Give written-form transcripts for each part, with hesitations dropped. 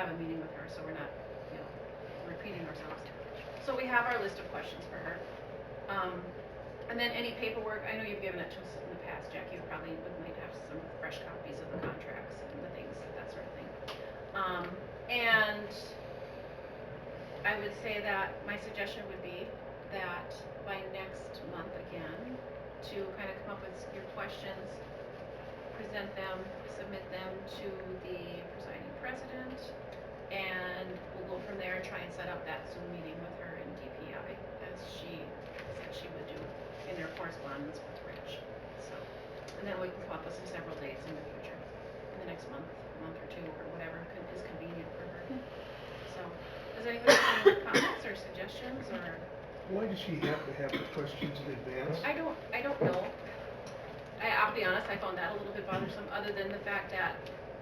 have a meeting with her, so we're not, you know, repeating ourselves. So we have our list of questions for her. And then any paperwork, I know you've given it to us in the past, Jack, you probably might have some fresh copies of the contracts and the things, that sort of thing. And I would say that my suggestion would be that by next month again, to kind of come up with your questions, present them, submit them to the presiding president, and we'll go from there and try and set up that Zoom meeting with her and DPI, as she said she would do in their correspondence with Rich. So, and then we can come up with some several dates in the future, in the next month or two, or whatever is convenient for her. So, does anybody have any comments or suggestions, or? Why does she have to have the questions in advance? I don't know. I'll be honest, I found that a little bit bothersome, other than the fact that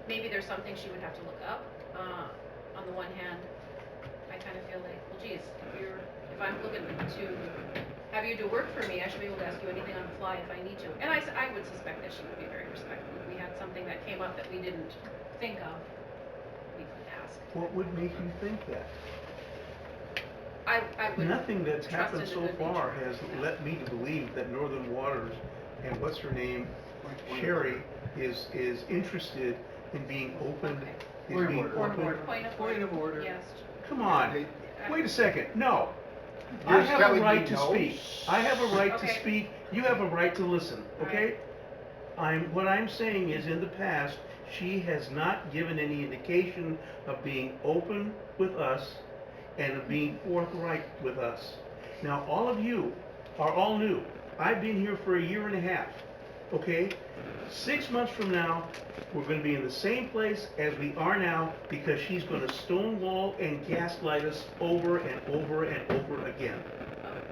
maybe there's something she would have to look up. On the one hand, I kind of feel like, well, geez, if I'm looking to have you do work for me, I should be able to ask you anything on the fly if I need to. And I would suspect that she would be very respectful. If we had something that came up that we didn't think of, we could ask. What would make you think that? I would Nothing that's trust happened in the so good far nature. has Yeah. led me to believe that Northern Waters and what's her name, Sherry, is interested in being open. Okay. Is Point of being order. open. Point of order. Yes. Come on, wait a second, no. You're I have a telling me right to no? speak. I have a right to Okay. speak, you have a right to listen, okay? Right. What I'm saying is, in the past, she has not given any indication of being open with us and of being forthright with us. Now, all of you are all new. I've been here for a year and a half, okay? 6 months from now, we're gonna be in the same place as we are now, because she's gonna stonewall and gaslight us over and over and over again.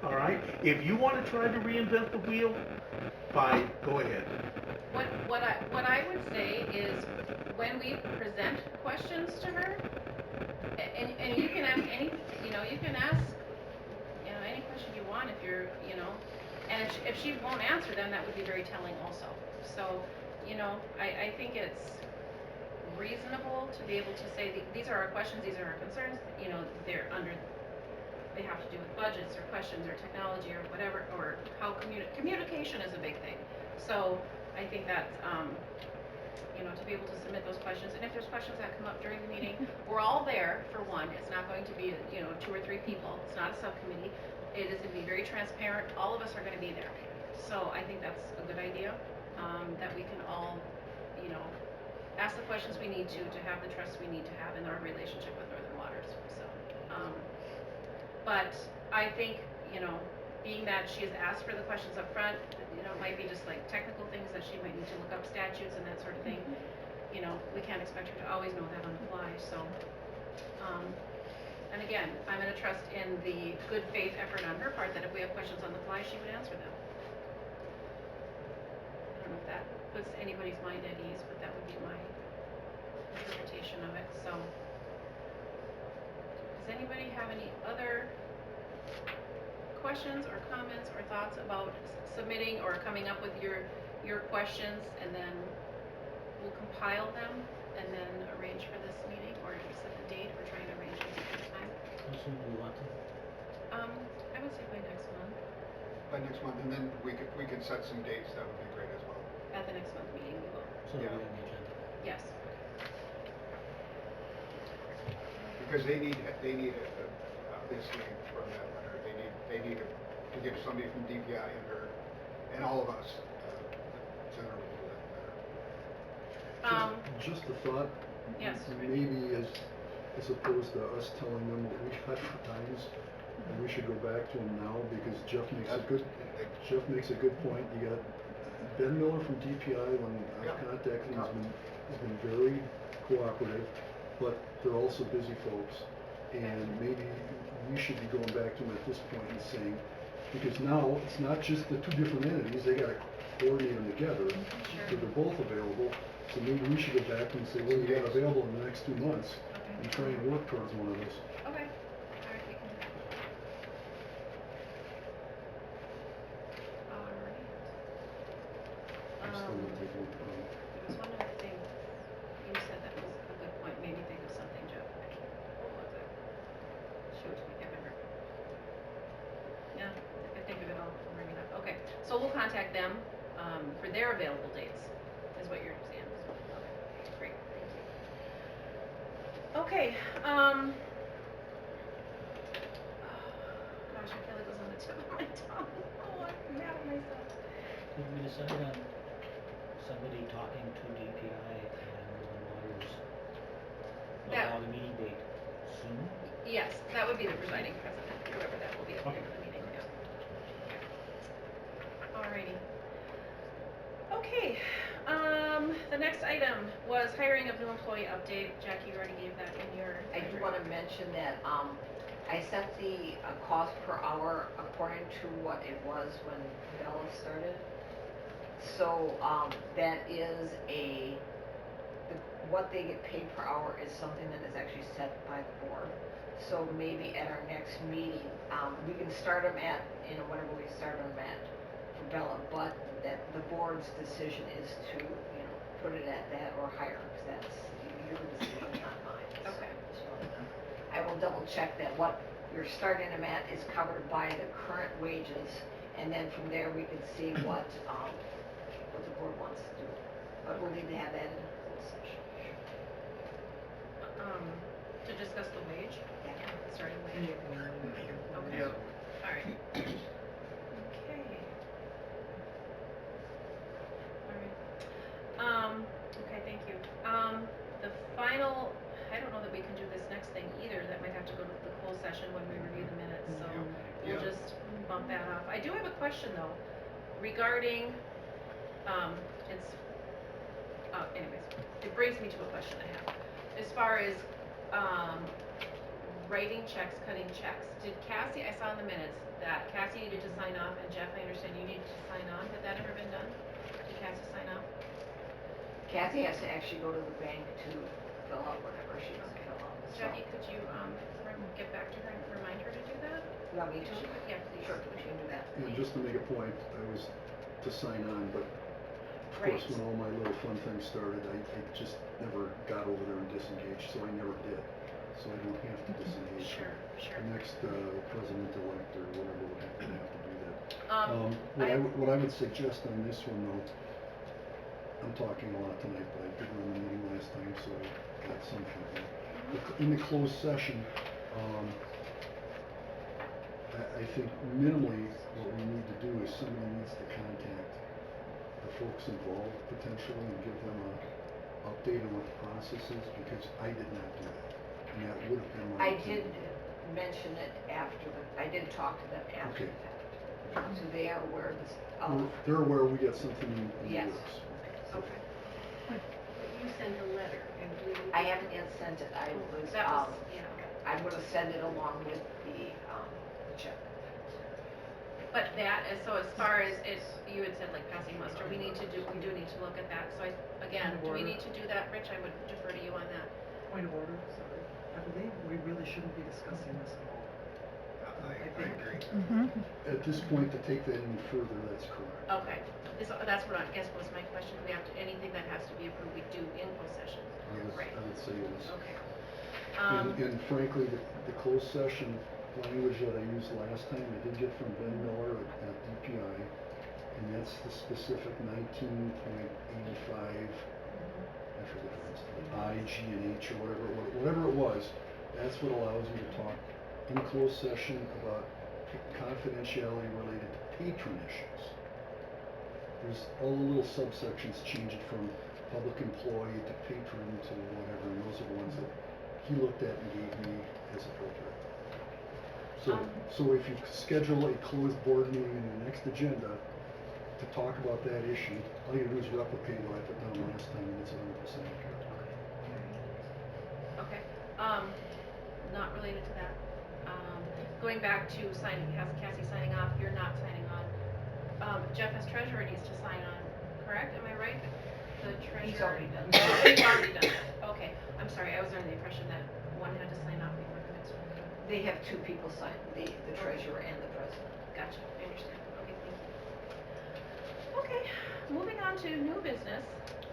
All right? If you wanna try to reinvent the wheel, fine, go ahead. What I would say is, when we present questions to her, and you can ask any, you can ask, any question you want if you're, and if she won't answer them, that would be very telling also. So, I think it's reasonable to be able to say, these are our questions, these are our concerns, they have to do with budgets or questions or technology or whatever, or how communication is a big thing. So I think that's, to be able to submit those questions, and if there's questions that come up during the meeting, we're all there for one. It's not going to be, 2 or 3 people. It's not a subcommittee. It is going to be very transparent. All of us are going to be there. So I think that's a good idea, that we can all, ask the questions we need to have the trust we need to have in our relationship with Northern Waters. So, but I think, being that she has asked for the questions up front, it might be just like technical things that she might need to look up statutes and that sort of thing. We can't expect her to always know that on the fly. So, and again, I'm going to trust in the good faith effort on her part that if we have questions on the fly, she would answer them. I don't know if that puts anybody's mind at ease, but that would be my interpretation of it. So, does anybody have any other questions or comments or thoughts about submitting or coming up with your questions, and then we'll compile them and then arrange for this meeting, or set the date, or try and arrange it at the time? How soon do you want to? I would say by next month. By next month, and then we could set some dates, that would be great as well. At the next month meeting, we will. So Yeah. we have the agenda. Yes. Because they need obviously from that letter, they need to give somebody from DPI and all of us, generally do that letter. Just a thought. Yes. Maybe as opposed to us telling them what we got for times, we should go back to them now, because Jeff makes a good point. You got Ben Miller from DPI, when I've contacted him, has been very cooperative, but they're also busy folks. And maybe we should be going back to them at this point and saying, because now it's not just the 2 different entities, they gotta coordinate them together, so they're both available. So maybe we should go back and say, what do you got available in the next 2 months, and try and work towards one of those. Okay. Alright, we can do that. Alright. I'm still gonna take a look. There was one other thing you said that was a good point, made me think of something, Jeff. contact them, for their available dates, is what you're saying. Okay, great, thank you. Okay, gosh, I feel like it was on the tip of my tongue. Oh, I'm mad at myself. Did we decide on somebody talking to DPI and lawyers That- about a meeting date soon? Yes, that would be the presiding president, whoever that will be at the end of the meeting, yeah. Alrighty. Okay, the next item was hiring of new employee update. Jackie, you already gave that in your. I do wanna mention that, I set the cost per hour according to what it was when Bella started. So, that is what they get paid per hour is something that is actually set by the board. So maybe at our next meeting, we can start them at, whatever we start them at for Bella, but that the board's decision is to, put it at that or higher, because that's your decision, not mine. So Okay. just wanted to- I will double check that what you're starting them at is covered by the current wages, and then from there we can see what the board wants to do. But we'll need to have that in a closed session. To discuss the wage, Yeah. starting wage. Okay. Yeah. Alright. Okay. Alright. Okay, thank you. The final, I don't know that we can do this next thing either, that might have to go to the closed session when we review the minutes, so we'll Yeah. just bump that off. I do have a question though, regarding, anyways, it brings me to a question I have. As far as, writing checks, cutting checks, did Cassie, I saw in the minutes that Cassie needed to sign off, and Jeff, I understand you needed to sign on, had that ever been done? Did Cassie sign off? Kathy has to actually go to the bank to fill out whatever she has to fill out. So, Jackie, could you, get back to her and remind her to do that? you want me to? Yeah, please. Sure, we can do that. And just to make a point, I was to sign on, but of course, Great. when all my little fun things started, I just never got over there and disengaged, so I never did. So I don't have to disengage. Sure, sure. The next president-elect or whatever would have to do that. I- What I would suggest on this one though, I'm talking a lot tonight, but I did run the meeting last time, so I got some feedback. In the closed session, I think minimally what we need to do is somebody needs to contact the folks involved potentially and give them a update on what the process is, because I did not do that. And that would have been my. I did mention it I did talk to them after Okay. the fact. So they are aware of this, They're aware we got something in the Yes. works. Okay. You sent a letter, and I haven't yet sent it, I was, That was, yeah. I'm gonna send it along with the check. But so as far as you had said like passing muster, we do need to look at that, so again, do we need to do that, Rich? I would defer to you on that. Point of order, sorry. I believe we really shouldn't be discussing this at all. I agree. At this point, to take that any further, that's correct. Okay, that's what I guess was my question, we have to, anything that has to be approved, we do in closed session. Right. I would say yes. Okay. And frankly, the closed session language that I used last time, I did get from Ben Miller at DPI, and that's the specific 19.85, I forget the rest of it, I, G, and H, or whatever it was. That's what allows you to talk in closed session about confidentiality related to patron issues. There's all the little subsections change it from public employee to patron to whatever, and those are the ones that he looked at and gave me as appropriate. So if you schedule a closed board meeting in the next agenda to talk about that issue, all you do is replicate what I put down last time, and it's 100% accurate. Okay, not related to that. Going back to Cassie signing off, you're not signing on. Jeff as treasurer needs to sign on, correct? Am I right? The treasurer. He's already done He's already done it. Okay, I'm sorry, I was under the impression that one had to sign off before the next one. They have two people sign, the treasurer and the president. Gotcha, I understand. Okay, thank you. Okay, moving on to new business.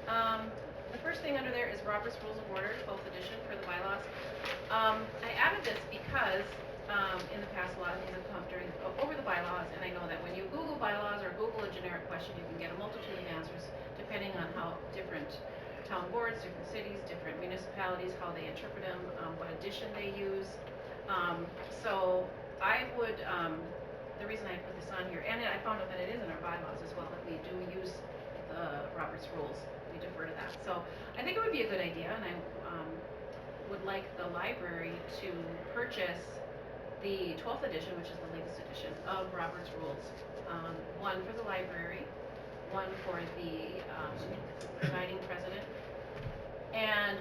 The first thing under there is Robert's Rules of Order, 12th edition for the bylaws. I added this because in the past, a lot of these have come over the bylaws, and I know that when you Google bylaws or Google a generic question, you can get a multitude of answers depending on how different town boards, different cities, different municipalities, how they interpret them, what addition they use. So I would, the reason I put this on here, and I found out that it is in our bylaws as well, that we do use the Robert's rules, we defer to that. So I think it would be a good idea, and I would like the library to purchase the 12th edition, which is the latest edition of Robert's Rules. One for the library, one for the presiding president. And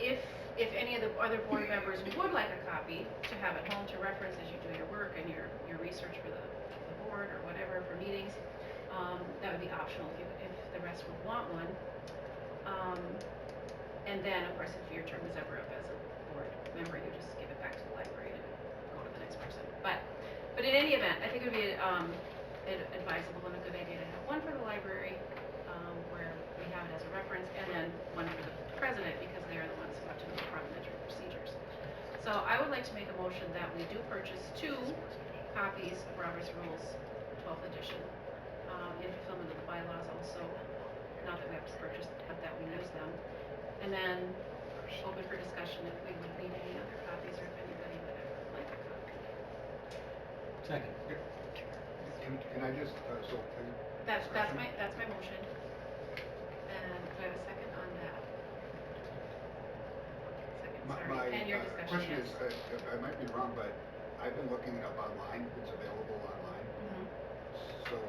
if any of the other board members would like a copy to have at home to reference as you do your work and your research for the board or whatever for meetings, that would be optional if the rest would want one. And then, of course, if your term is ever up as a board member, you just give it back to the library and go to the next person. But in any event, I think it would be advisable and a good idea to have one for the library, where we have it as a reference, and then one for the president, because they are the ones who have to know the parliamentary procedures. So I would like to make a motion that we do purchase 2 copies of Robert's Rules, 12th edition, in fulfillment of the bylaws also, not that we have to purchase, but that we use them. And then open for discussion if we would need any other copies or if anybody would ever like a copy. Second. Can I just, That's my motion. And do I have a second on that? Second, sorry. my And your discussion, question is, I might be wrong, but I've been looking it up online, it's available online. Mhm. So,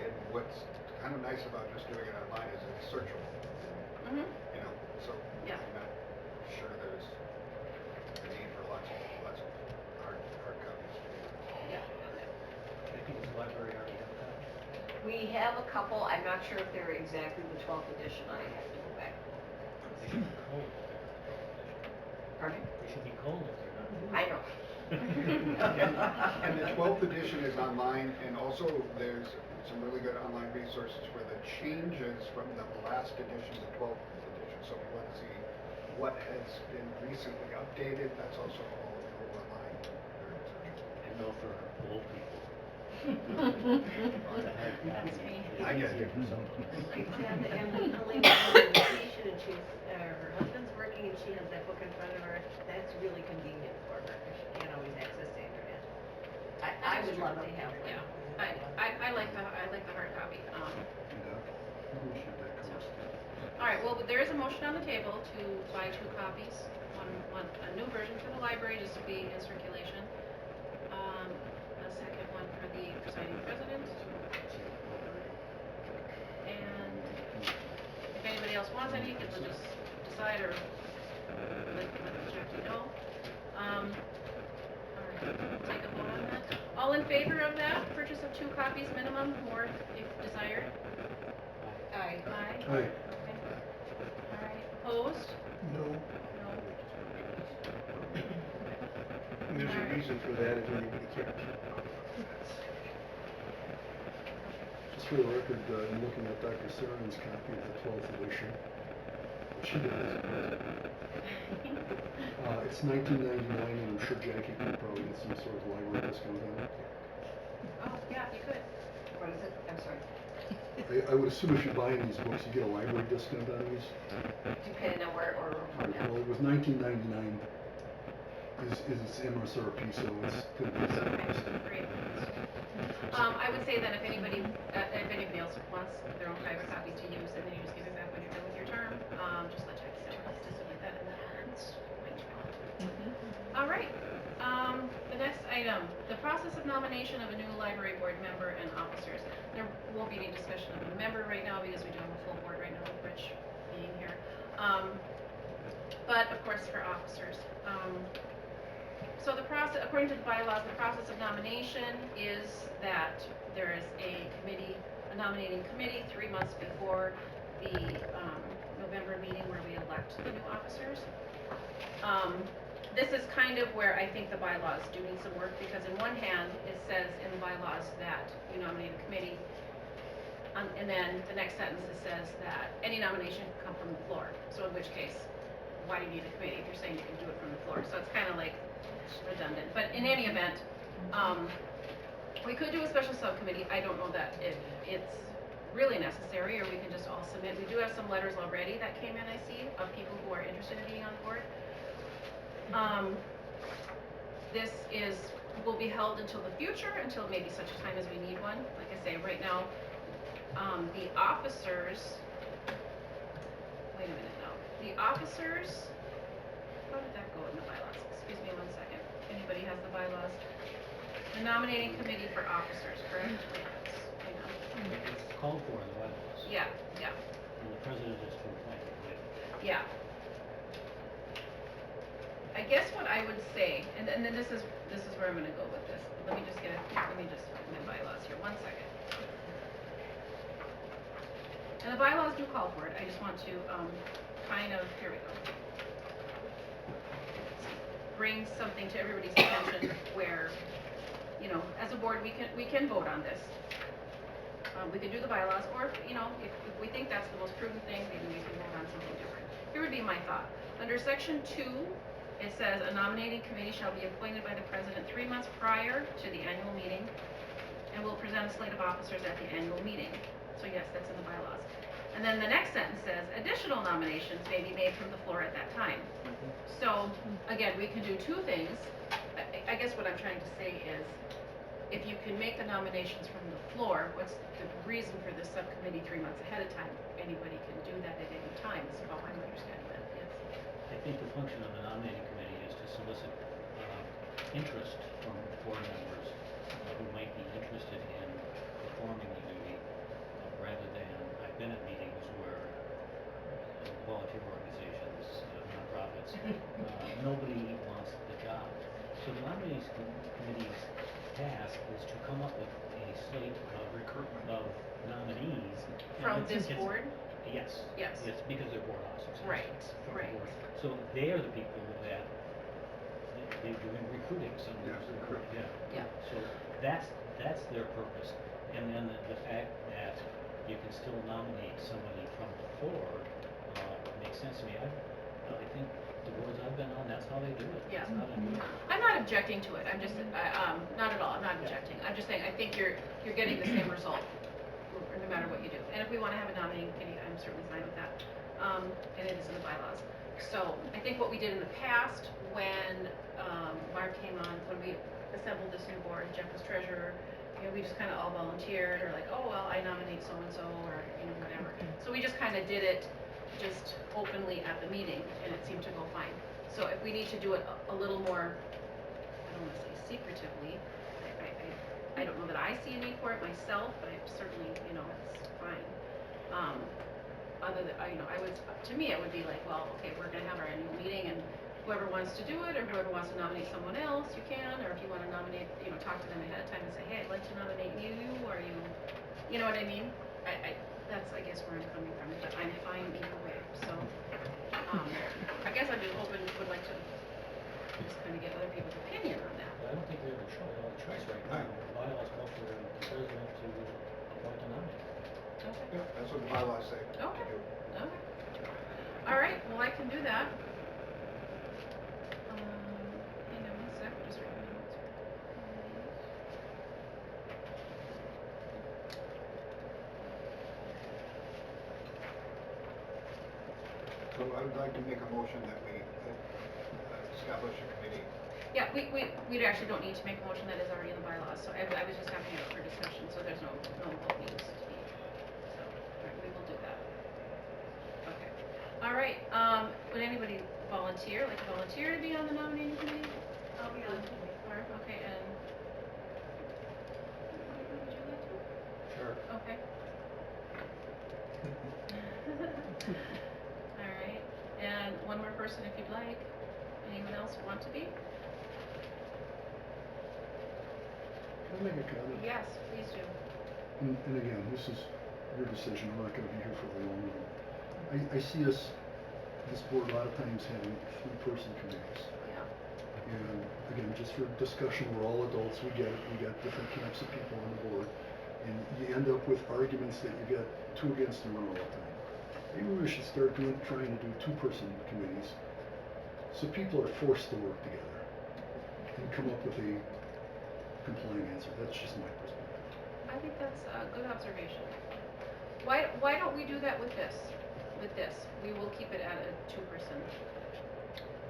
and what's kind of nice about just doing it online is it's searchable. Mhm. You know, so Yeah. I'm not sure there's a need for lots of hard copies. Yeah. Jackie, does the library already have that? We have a couple, I'm not sure if they're exactly the 12th edition, I have to go back. They should be cold. Pardon? They should be cold if they're not. I know. And the 12th edition is online, and also there's some really good online resources for the changes from the last edition to 12th edition. So if you want to see what has been recently updated, that's also all available online. I know for old people. That's me. I get it. And Elaine was on vacation and she's, her husband's working and she has that book in front of her. That's really convenient for her, because she can't always access the internet. I would love to have one. Yeah. I like the hard copy. All right, well, there is a motion on the table to buy 2 copies, a new version for the library, just to be in circulation. A second one for the presiding president. And if anybody else wants any, you can just decide or let Jackie know. All right, take a vote on that. All in favor of that, purchase of 2 copies minimum, more if desired? Aye. Aye. Aye. Okay. All right, opposed? No. No. And there's a reason for that if anybody cares. Just for the record, I'm looking at Dr. Saren's copy of the 12th edition. She did as a present. It's $19.99, and I'm sure Jackie can probably get some sort of library discount on it. Oh, yeah, you could. What is it? I'm sorry. I would assume if you're buying these books, you get a library discount on these. Depending on where or from now. Well, it was $19.99 is its MSRP, so it's gonna be Okay, great. I would say that if anybody else wants their own private copies to use, and then you just give it back when you're done with your term, just let Jackie know, just to get that in the minutes. All right, the next item, the process of nomination of a new library board member and officers. There won't be any discussion of a member right now, because we do have a full board right now, with Rich being here. But of course for officers. So the process, according to the bylaws, the process of nomination is that there is a nominating committee 3 months before the November meeting where we elect the new officers. This is kind of where I think the bylaws do need some work, because in one hand, it says in the bylaws that you nominate a committee, and then the next sentence it says that any nomination can come from the floor. So in which case, why do you need a committee if you're saying you can do it from the floor? So it's kind of like redundant. But in any event, we could do a special subcommittee. I don't know that if it's really necessary, or we can just all submit. We do have some letters already that came in, I see, of people who are interested in being on the board. This will be held until the future, until maybe such a time as we need one. Like I say, right now, the officers, wait a minute now. The officers, how did that go in the bylaws? Excuse me 1 second. Anybody has the bylaws? The nominating committee for officers, correct? Hang on. It's called for in the bylaws. Yeah, yeah, And the president is to appoint the committee. yeah. I guess what I would say, and then this is where I'm gonna go with this. Let me just find my bylaws here, 1 second. And the bylaws do call for it, I just want to, here we go. Bring something to everybody's attention where, as a board, we can vote on this. We could do the bylaws, or if we think that's the most prudent thing, maybe we can vote on something different. Here would be my thought. Under section 2, it says a nominating committee shall be appointed by the president 3 months prior to the annual meeting and will present a slate of officers at the annual meeting. So yes, that's in the bylaws. And then the next sentence says additional nominations may be made from the floor at that time. So again, we can do two things. I guess what I'm trying to say is, if you can make the nominations from the floor, what's the reason for this subcommittee 3 months ahead of time? Anybody can do that at any time, is how I'm understanding that, yes. I think the function of the nominating committee is to solicit interest from board members who might be interested in performing the duty, rather than, I've been at meetings where volunteer organizations, nonprofits, nobody wants the job. So the nominating committee's task is to come up with a slate of nominees. From And this it's- board? Yes. Yes. Yes, because they're board officers. Right, From the right. board. So they're the people that they're doing recruiting, some of Yeah, those, correct. yeah. Yeah. So that's their purpose. And then the fact that you can still nominate somebody from the floor makes sense to me. I think the boards I've been on, that's how they do it. Yeah. That's how they do it. I'm not objecting to it, I'm just, not at all, I'm not objecting. I'm just saying, I think you're getting the same result, no matter what you do. And if we wanna have a nominating committee, I'm certainly fine with that. And it is in the bylaws. So, I think what we did in the past, when, Mark came on, when we assembled this new board, Jeff was treasurer, we just kinda all volunteered, or like, oh, well, I nominate so-and-so, or, whatever. So we just kinda did it just openly at the meeting, and it seemed to go fine. So if we need to do it a little more, I don't wanna say secretively, I don't know that I see a need for it myself, but I certainly, it's fine. Other than, I would, to me, it would be like, well, okay, we're gonna have our annual meeting, and whoever wants to do it, or whoever wants to nominate someone else, you can, or if you wanna nominate, talk to them ahead of time and say, hey, I'd like to nominate you, or you know what I mean? That's, I guess, where I'm coming from, but I'm fine either way, so, I guess I'm just would like to just kinda get other people's opinion on that. But I don't think we have a choice right now. The bylaws call for the president to appoint a nominee. Okay. Yeah, that's what the bylaws say. to Okay. do. Okay. All right, well, I can do that. Hang on 1 sec, just writing my notes here. So I would like to make a motion that we establish a committee. Yeah, we actually don't need to make a motion, that is already in the bylaws, so I was just having it for discussion, so there's no vote needs to be. So, all right, we will do that. Okay. All right, would anybody volunteer to be on the nominating committee? I'll be on the committee. Barb, okay, and would you like to? Sure. Okay. All right, and one more person if you'd like. Anyone else want to be? Can I make a comment? Yes, please do. And again, this is your decision, I'm not gonna be here for the long run. I see this board a lot of times having 3-person committees. Yeah. And again, just for discussion, we're all adults, we get it, we got different types of people on the board. And you end up with arguments that you get 2 against 1 all the time. Maybe we should start trying to do 2-person committees, So people are forced to work together and come up with a complying answer. That's just my perspective. I think that's a good observation. Why don't we do that with this? With this, we will keep it at a 2%.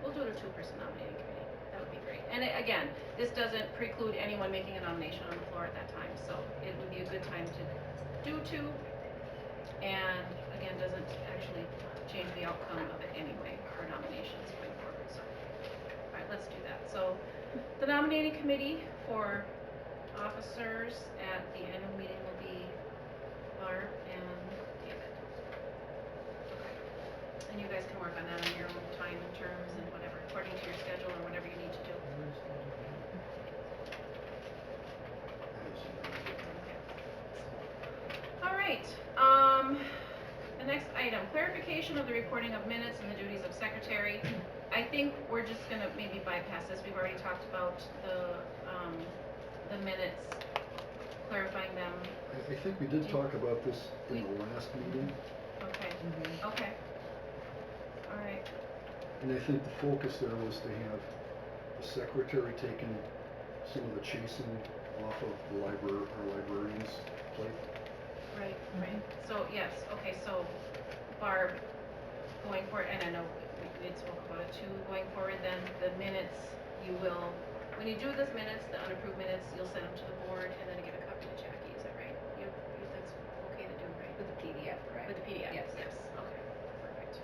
We'll do it a 2% nominating committee. That would be great. And again, this doesn't preclude anyone making a nomination on the floor at that time, so it would be a good time to do 2. And again, doesn't actually change the outcome of it anyway for nominations going forward. So, all right, let's do that. So, the nominating committee for officers at the annual meeting will be Barb and David. And you guys can work on that on your own time and terms and whatever, according to your schedule or whatever you need to do. All right, the next item, clarification of the recording of minutes and the duties of secretary. I think we're just gonna maybe bypass this. We've already talked about the minutes, clarifying them. I think we did talk about this in the last meeting, Okay, okay. All right, and I think the focus there was to have the secretary taking some of the chasing off of the librarian's plate. right. So, yes, okay, so Barb, going forward, and I know we did spoke about it too, going forward, then the minutes, you will, when you do those minutes, the unapproved minutes, you'll send them to the board and then give a copy to Jackie, is that right? That's okay to do, right? With the PDF, right? With the PDF? Yes. Yes, okay, perfect.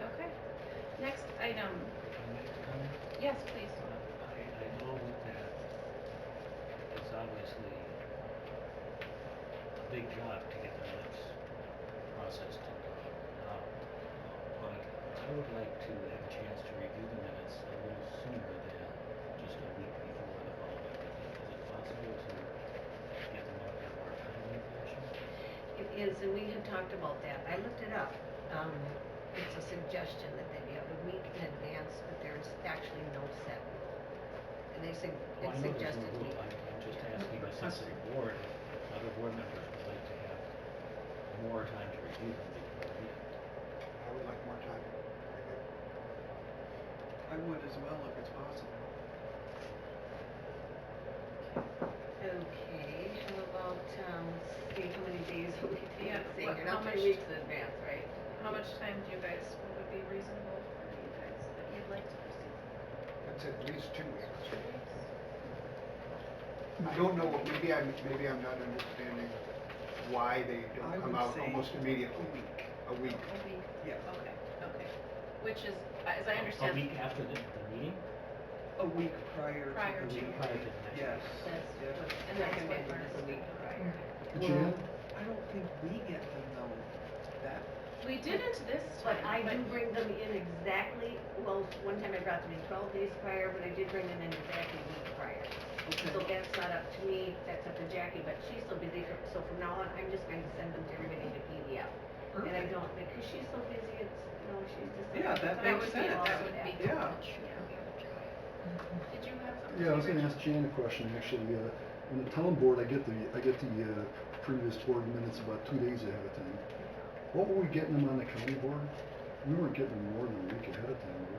Okay, next item, Can I make a comment? yes, please. I know that it's obviously a big job to get the minutes processed and out. But I would like to have a chance to review the minutes a little sooner than just a week before the following meeting. Is it possible to get them out in a more timely fashion? It is, and we had talked about that. I looked it up. It's a suggestion that they be out a week in advance, but there's actually no set rule. And they Well, I know there's suggested no we. rule. I'm just asking a sensitive board, if other board members would like to have more time to review them before the meeting. I would like more time. I would as well if it's possible. Okay, how about, let's see, how many days a week? Yeah, Saying you're how not much- 3 weeks in advance, right? How much time do you guys, would be reasonable for you guys that you'd like to receive? That's at least 2 weeks. I don't know, maybe I'm not understanding why they I don't come would out say almost immediately. A week. A week? Yes. Okay. Which is, as I A understand. week after the meeting? A week prior to Prior the to. meeting. Prior to the next Yes. That's, Yeah. And that's what recommended we're is a week prior. Jan? I don't think we get to know that. We didn't this But time, I do bring them in exactly, well, one time I brought them in 12 days prior, but I did bring them in exactly a week prior. So Okay. that's not up to me, that's up to Jackie, but she's so busy, so from now on, I'm just going to send them to everybody in a PDF. And I Perfect. don't, because she's so busy, it's, she's just. Yeah, that That makes would be, sense. that would be Yeah. cool. Did you have something? Yeah, I was gonna Rich? ask Jan a question, actually. In the town board, I get the previous board minutes about 2 days ahead of time. What were we getting them on the county board? We weren't getting them more than a week ahead of time, were we?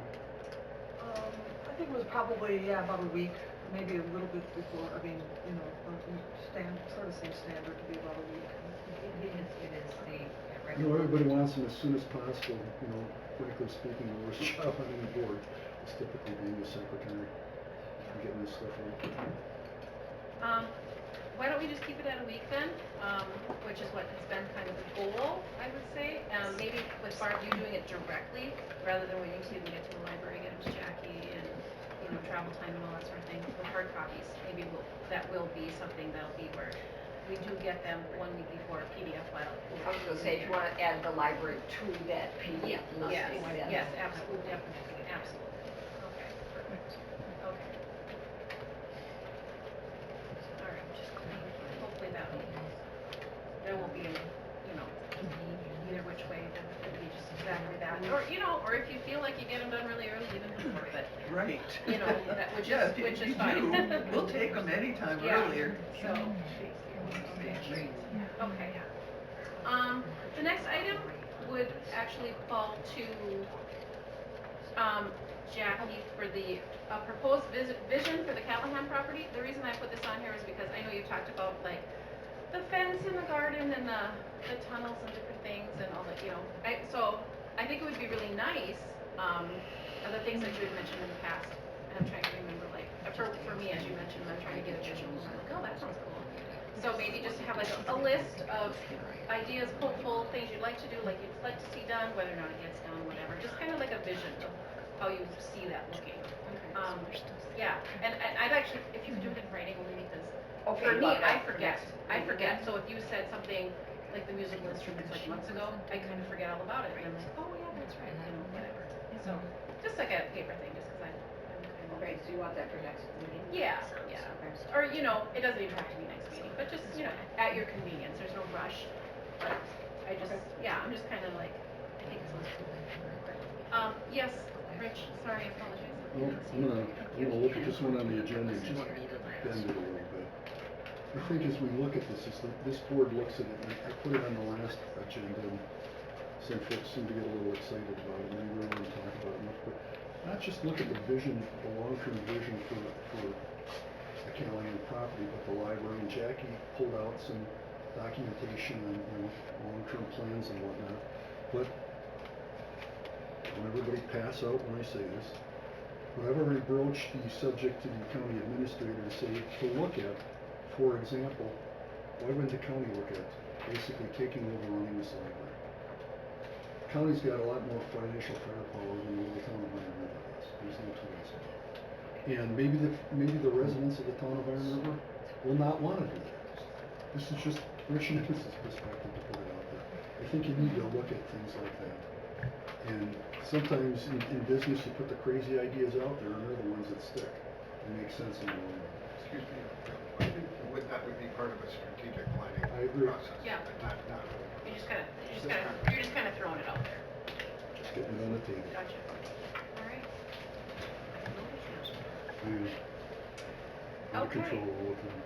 I think it was probably, about a week, maybe a little bit before, sort of seems standard to be about a week. It is the You know, regular. everybody wants them as soon as possible, frankly speaking, the worst job on any board is typically being a secretary and getting this stuff out. Why don't we just keep it at a week then, which is what has been kind of the goal, I would say. Maybe with Barb, you doing it directly, rather than waiting till you get to the library, get it to Jackie, and, travel time and all that sort of thing, with hard copies. Maybe that will be something that'll be where we do get them 1 week before a PDF file. I was gonna say, if you wanna add the library to that PDF listing, then. Yes, absolutely, definitely, absolutely. Okay, perfect. Okay. All right, hopefully there won't be any, either which way, then it'll be just exactly that. Or if you feel like you get them done really early, even before, but, Right. which Yeah, is, if which you is fine. do, we'll take them anytime Yeah. earlier. So, okay. next item would actually fall to, Jackie for the, proposed vision for the Callahan property. The reason I put this on here is because I know you talked about like the fence in the garden and the tunnels and different things and all that, you know. So I think it would be really nice, the things that you had mentioned in the past, and I'm trying to remember, like, for me, as you mentioned, I'm trying to get a vision, I'm like, oh, that sounds cool. So maybe just to have like a list of ideas, hopeful things you'd like to do, like you'd like to see done, whether or not it gets done, whatever, just kind of like a vision of how you see that looking. Yeah, and I'd actually, if you could do it in writing only because, Okay, for you me, want I that for forget, next meeting? so if you said something like the musical instruments like months ago, I kind of forget all about it, and I'm like, oh yeah, that's right, you know, whatever. So, just like a paper thing, just because I'm kind of. Okay, so you want that for next meeting? Yeah, yeah, or, you know, it doesn't even have to be next meeting, but just, you know, at your convenience, there's no rush, but I just, yeah, I'm just kind of like, I think it's. Yes, Rich, sorry, I apologize. Well, I'm gonna look at this one on the agenda and just bend it a little bit. I think as we look at this, this board looks at it, and I put it on the last agenda, and some folks seem to get a little excited about it, and we really want to talk about it much, but not just look at the vision, the long-term vision for the Callahan property, but the library, and Jackie pulled out some documentation on, you know, long-term plans and whatnot, but don't everybody pass out when I say this. But I've already broached the subject to the county administrator to say, to look at, for example, why wouldn't the county look at basically taking over running this library? The county's got a lot more financial firepower than the little town of Iron River does. There's no two ways about it. And maybe the residents of the town of Iron River will not want to do that. This is just Rich Nichols' perspective to put it out there. I think you need to look at things like that. And sometimes in business, you put the crazy ideas out there, and they're the ones that stick and make sense in the long run. Excuse me, I think that would be part of a strategic planning I agree. process. Yeah. But not You're just kind of throwing it out there. Just getting it on the table. Gotcha. All right. And out of Okay. control all the time.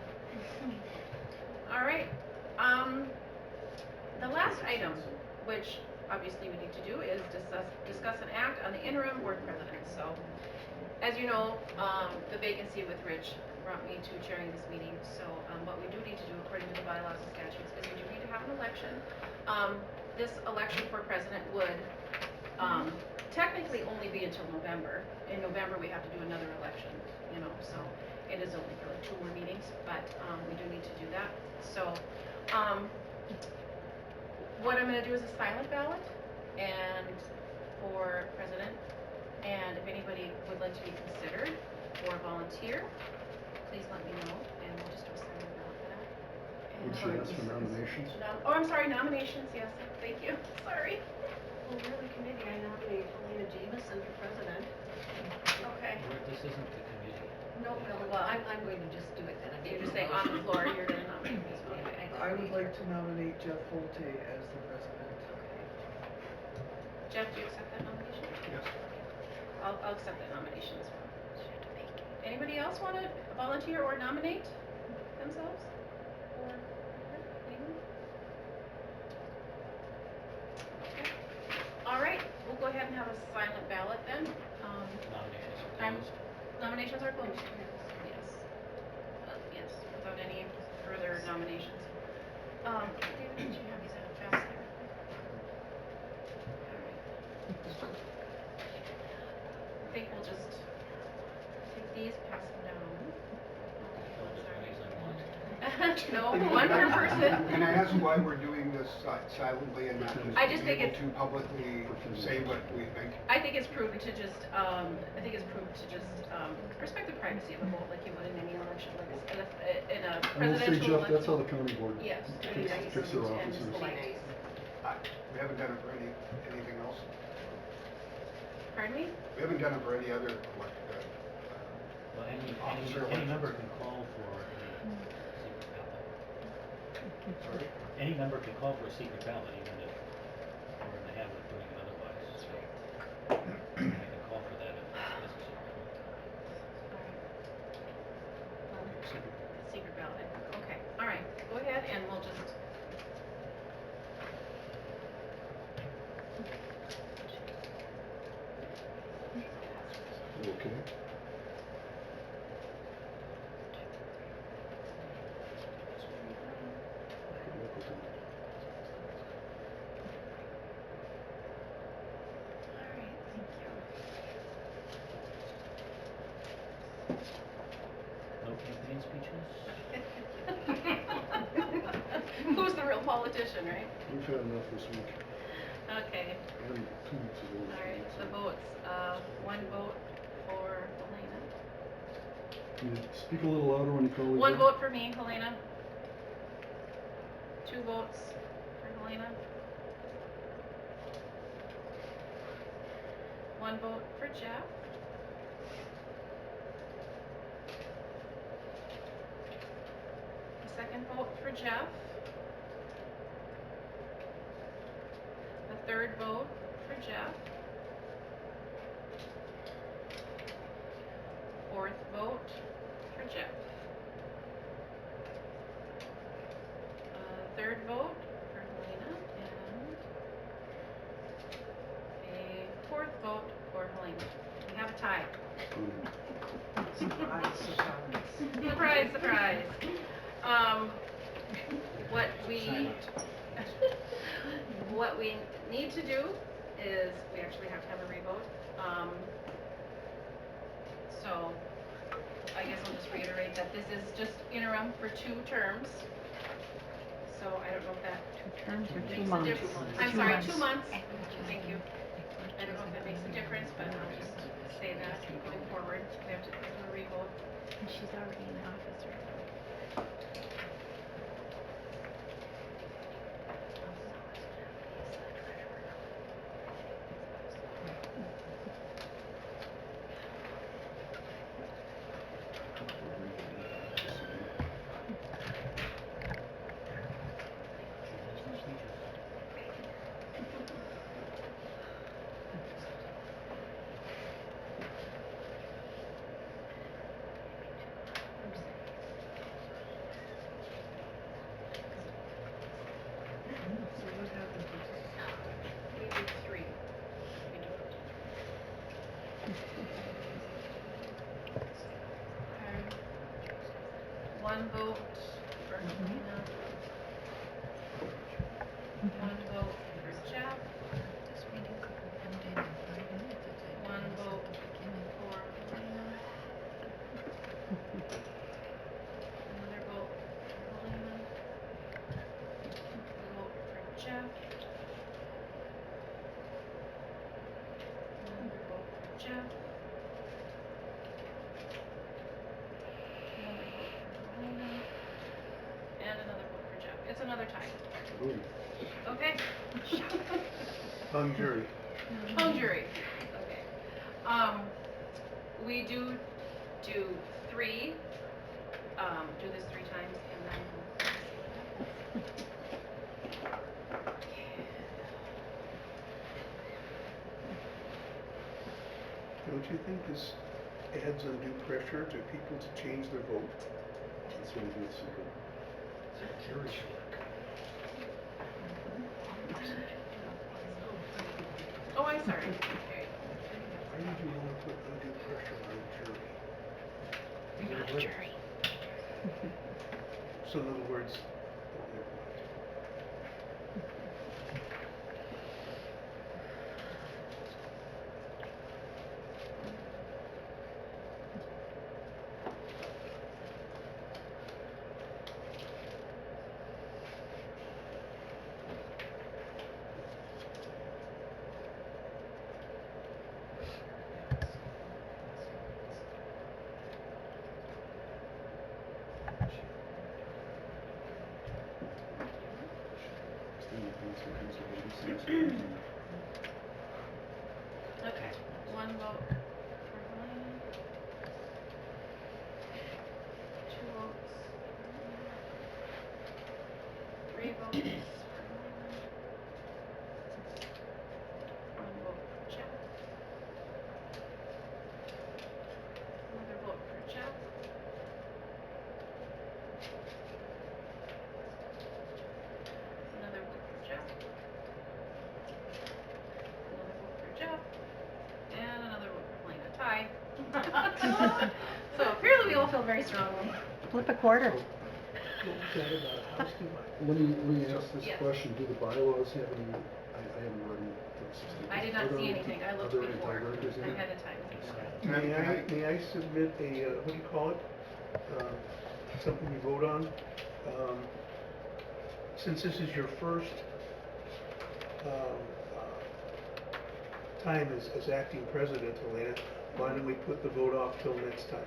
All right. The last item, which obviously we need to do, is discuss an act on the interim board president. So, as you know, the vacancy with Rich brought me to chairing this meeting. So, what we do need to do according to the bylaws and statutes is we do need to have an election. This election for president would technically only be until November. In November, we have to do another election, you know, so it is only for like 2 more meetings, but we do need to do that. So, what I'm gonna do is a silent ballot and for president. And if anybody would like to be considered or volunteer, please let me know and we'll just do a silent ballot for that. Would you ask for nominations? Oh, I'm sorry, nominations, yes, thank you, sorry. Well, we're the committee, I nominate Helena Jamison for president. Okay. This isn't the committee. No, well, I'm going to just do it then. You're just saying on the floor, you're gonna nominate me. I would like to nominate Jeff Holte as the president. Jeff, do you accept that nomination? Yes. I'll accept that nomination as well. Anybody else want to volunteer or nominate themselves? Or anyone? Okay. All right, we'll go ahead and have a silent ballot then. Nominations are closed. Nominations are closed. Yes. Yes, without any further nominations. David, did you have these out fast there? All right. I think we'll just take these, pass them down. Filled as many as I want. No, one per person. Can I ask why we're doing this silently and not just I just think able it's- to publicly say what we think? I think it's prudent to just, respect the privacy of a vote like you would in any election, like this, in a I will say, presidential Jeff, election. that's how the county board Yes. picks their officers. We haven't done it for anything else. Pardon me? We haven't done it for any other Well, Officer any elections. member can call for a secret ballot. sorry? Any member can call for a secret ballot, even if we're in the habit of doing it otherwise, so. I can call for that if it's necessary. Secret ballot, okay, all right, go ahead and we'll just. Okay. Good luck with that. Alright, thank No campaign speeches? you. Who's the real politician, right? We've had enough this week. Okay, And 2 weeks ago. alright, the votes, one vote for Helena. Can you speak a little louder when you call it? One vote for me, Helena. 2 votes for Helena. 1 vote for Jeff. A second vote for Jeff. A third vote for Jeff. Fourth vote for Jeff. Third vote for Helena, and a fourth vote for Helena. We have a tie. Surprise, surprise. Surprise, surprise. What we, what we need to do is, we actually have to have a revote. So, I guess I'll just reiterate that this is just interim for 2 terms. So I don't know if that. 2 terms or 2 makes a months? difference. I'm sorry, 2 months. Thank you. I don't know if that makes a difference, but I'll just say that going forward. We have to do a revote. And she's already in office, right? So what happened to We did 3. We do. Okay. 1 vote for Helena. 1 vote for Jeff. 1 vote for Helena. Another vote for Helena. A vote for Jeff. Another vote for Jeff. Another vote for Helena. And another vote for Jeff. It's another tie. Ooh. Okay. Hung jury. Hung jury. Okay. We do 3, do this 3 times and then. Don't you think this adds undue pressure to people to change their vote? That's what it is. So Jury work. Oh, I'm sorry. Okay. Why would you want to put undue pressure on a jury? You're not a jury. So in other words, Okay. 1 vote for Helena. 2 votes for Helena. 3 votes for Helena. 1 vote for Jeff. Another vote for Jeff. Another vote for Jeff. Another vote for Jeff. And another vote for very strongly. Flip a quarter. What was that about house divide? Let me ask this Yes. question, do the bylaws have any, I haven't read them. I did not see anything, I looked before, Are there any in it? ahead of time. May I submit a, what do you call it? Something you vote on? Since this is your first, time as acting president, Elena, why don't we put the vote off till next time?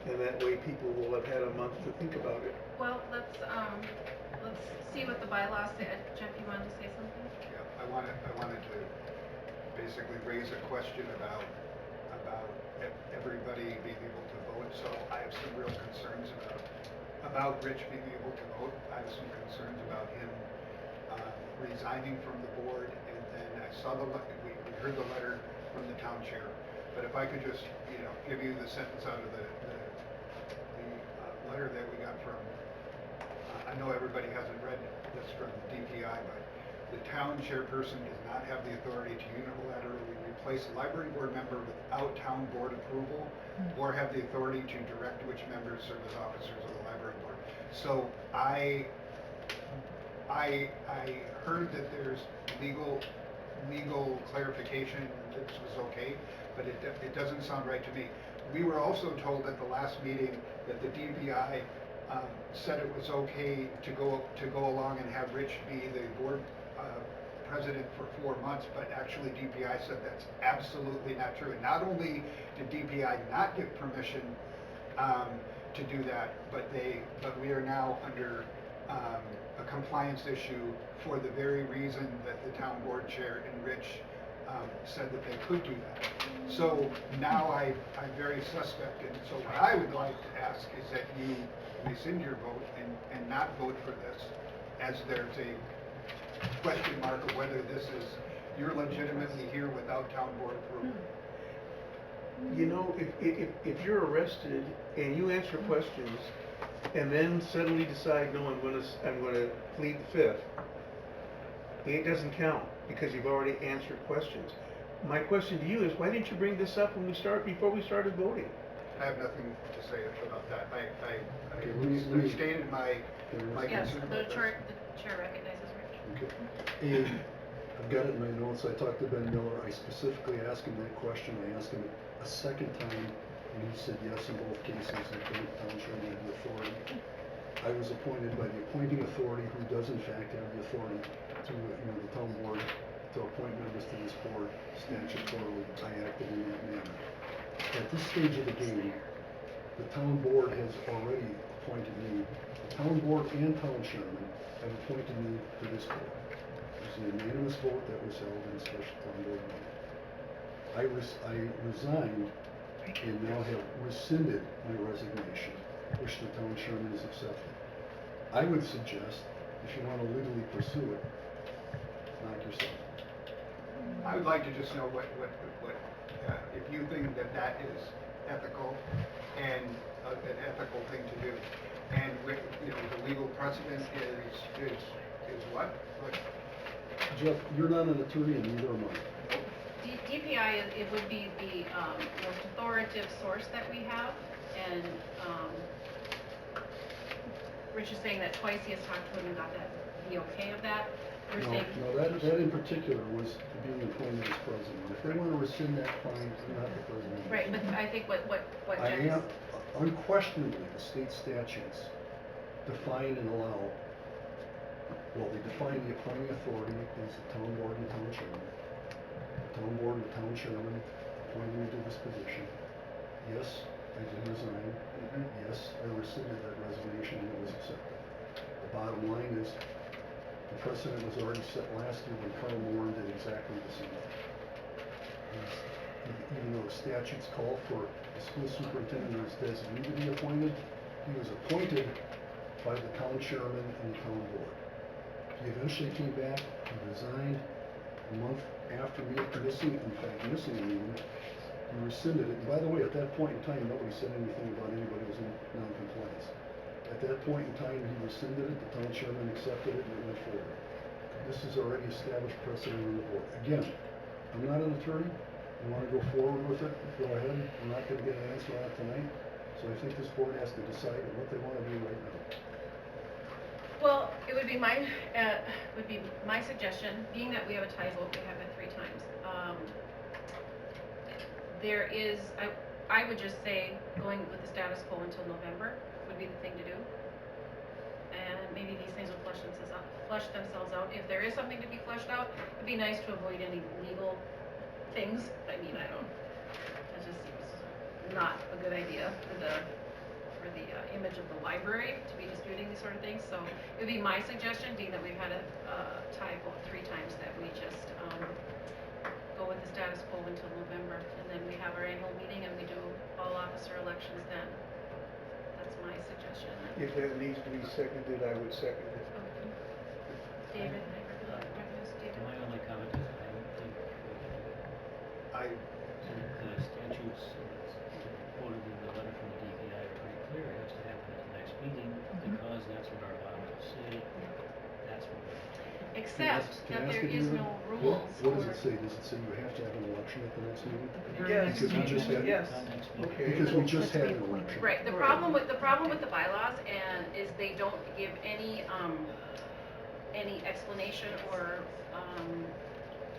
And that way people will have had a month to think about it. Well, let's see what the bylaws say. Jeff, you wanted to say something? Yeah, I wanted to basically raise a question about everybody being able to vote. So I have some real concerns about Rich being able to vote. I have some concerns about him resigning from the board. And then I saw we heard the letter from the town chair. But if I could just, give you the sentence out of the letter that we got from, I know everybody hasn't read this from DPI, but the town chairperson does not have the authority to unilaterally replace a library board member without town board approval, or have the authority to direct which members serve as officers of the library board. So I heard that there's legal clarification that this was okay, but it doesn't sound right to me. We were also told at the last meeting that the DPI said it was okay to go along and have Rich be the board president for 4 months, but actually DPI said that's absolutely not true. And not only did DPI not give permission to do that, but we are now under a compliance issue for the very reason that the town board chair and Rich said that they could do that. So now I'm very suspect, and so what I would like to ask is that you rescind your vote and not vote for this, as there's a question mark of whether this is, you're legitimately here without town board approval. If you're arrested and you answer questions and then suddenly decide, no, I'm gonna plead the fifth, it doesn't count because you've already answered questions. My question to you is, why didn't you bring this up before we started voting? I have nothing to say about that. I Okay, stated my Yes, concern the about chair this. recognizes Rich. Okay. And I've got it in my notes, I talked to Ben Miller, I specifically asked him that question, I asked him it a second time, and he said yes in both cases, and the town chairman had the authority. I was appointed by the appointing authority, who does in fact have the authority to, the town board, to appoint members to this board statutorily. I acted in that manner. At this stage of the game, the town board has already appointed me. The town board and town chairman have appointed me to this board. It was a unanimous vote that was held in a special town board meeting. I resigned and now have rescinded my resignation, which the town chairman has accepted. I would suggest, if you want to legally pursue it, knock yourself out. I would like to just know what if you think that is ethical and an ethical thing to do, and the legal precedent is what? Jeff, you're not an attorney and neither am I. DPI, it would be the most authoritative source that we have, and Rich is saying that twice he has talked to him and got the okay of that. We're saying, No, that in particular was being appointed as president. If they want to rescind that, fine, I'm not the president. right, but I think what I Jeff am, is, unquestionably, the state statutes define and allow, well, they define the appointing authority as the town board and the town chairman. The town board and the town chairman appointed me to this position. Yes, I did resign. Yes, I rescinded that resignation and it was accepted. The bottom line is, the precedent was already set last year when Carl Moran did exactly the same thing. Even though the statutes call for the school superintendent as designee to be appointed, he was appointed by the town chairman and the town board. He eventually came back, he resigned a month after missing a meeting, he rescinded it. And by the way, at that point in time, nobody said anything about anybody who was in non-compliance. At that point in time, he rescinded it, the town chairman accepted it, and it went forward. This is already established precedent on the board. Again, I'm not an attorney. You want to go forward with it, go ahead. I'm not going to get an answer on it tonight. So I think this board has to decide on what they wanna do right now. Well, it would be my suggestion, being that we have a tie vote, we have it 3 times. There is, I would just say, going with the status quo until November would be the thing to do. And maybe these things will flush themselves out. If there is something to be flushed out, it'd be nice to avoid any legal things. I mean, that just seems not a good idea for the image of the library to be disputing these sort of things. So it would be my suggestion, being that we've had a tie vote 3 times, that we just go with the status quo until November, and then we have our annual meeting and we do all officer elections then. That's my suggestion. If that needs to be seconded, I would second it. Okay. David, David? My only comment is I don't think the statutes quoted in the letter from the DPI are pretty clear. It has to happen at the next meeting because that's what our bylaws say. That's what Except Can I that ask there you, is David, no rules What does for- it say? Does it say you have to have an election at the next meeting? Yes, Because we just had- yes. Not next meeting. Okay. Because we just had an election. Right, the problem with the bylaws is they don't give any explanation or,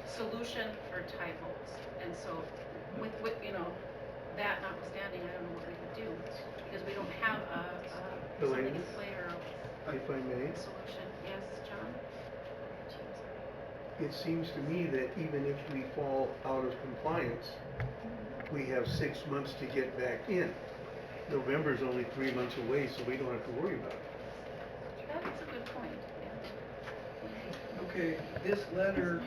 solution for tie votes. And so with, that notwithstanding, I don't know what we would do, because we don't have something in Elaine? play or If I may, a solution. Yes, John? it seems to me that even if we fall out of compliance, we have 6 months to get back in. November's only 3 months away, so we don't have to worry about it. That's a good point, yeah. Okay, this letter,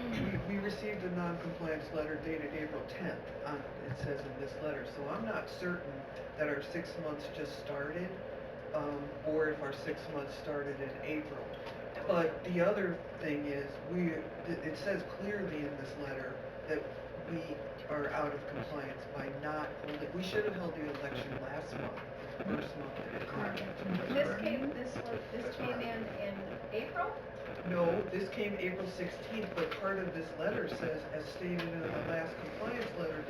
we received a non-compliance letter dated April 10th, it says in this letter, so I'm not certain that our 6 months just started, or if our 6 months started in April. But the other thing is, it says clearly in this letter that we are out of compliance by not holding, we should have held the election last month, first month of March. This came in April? No, this came April 16th, but part of this letter says, as stated in the last compliance letter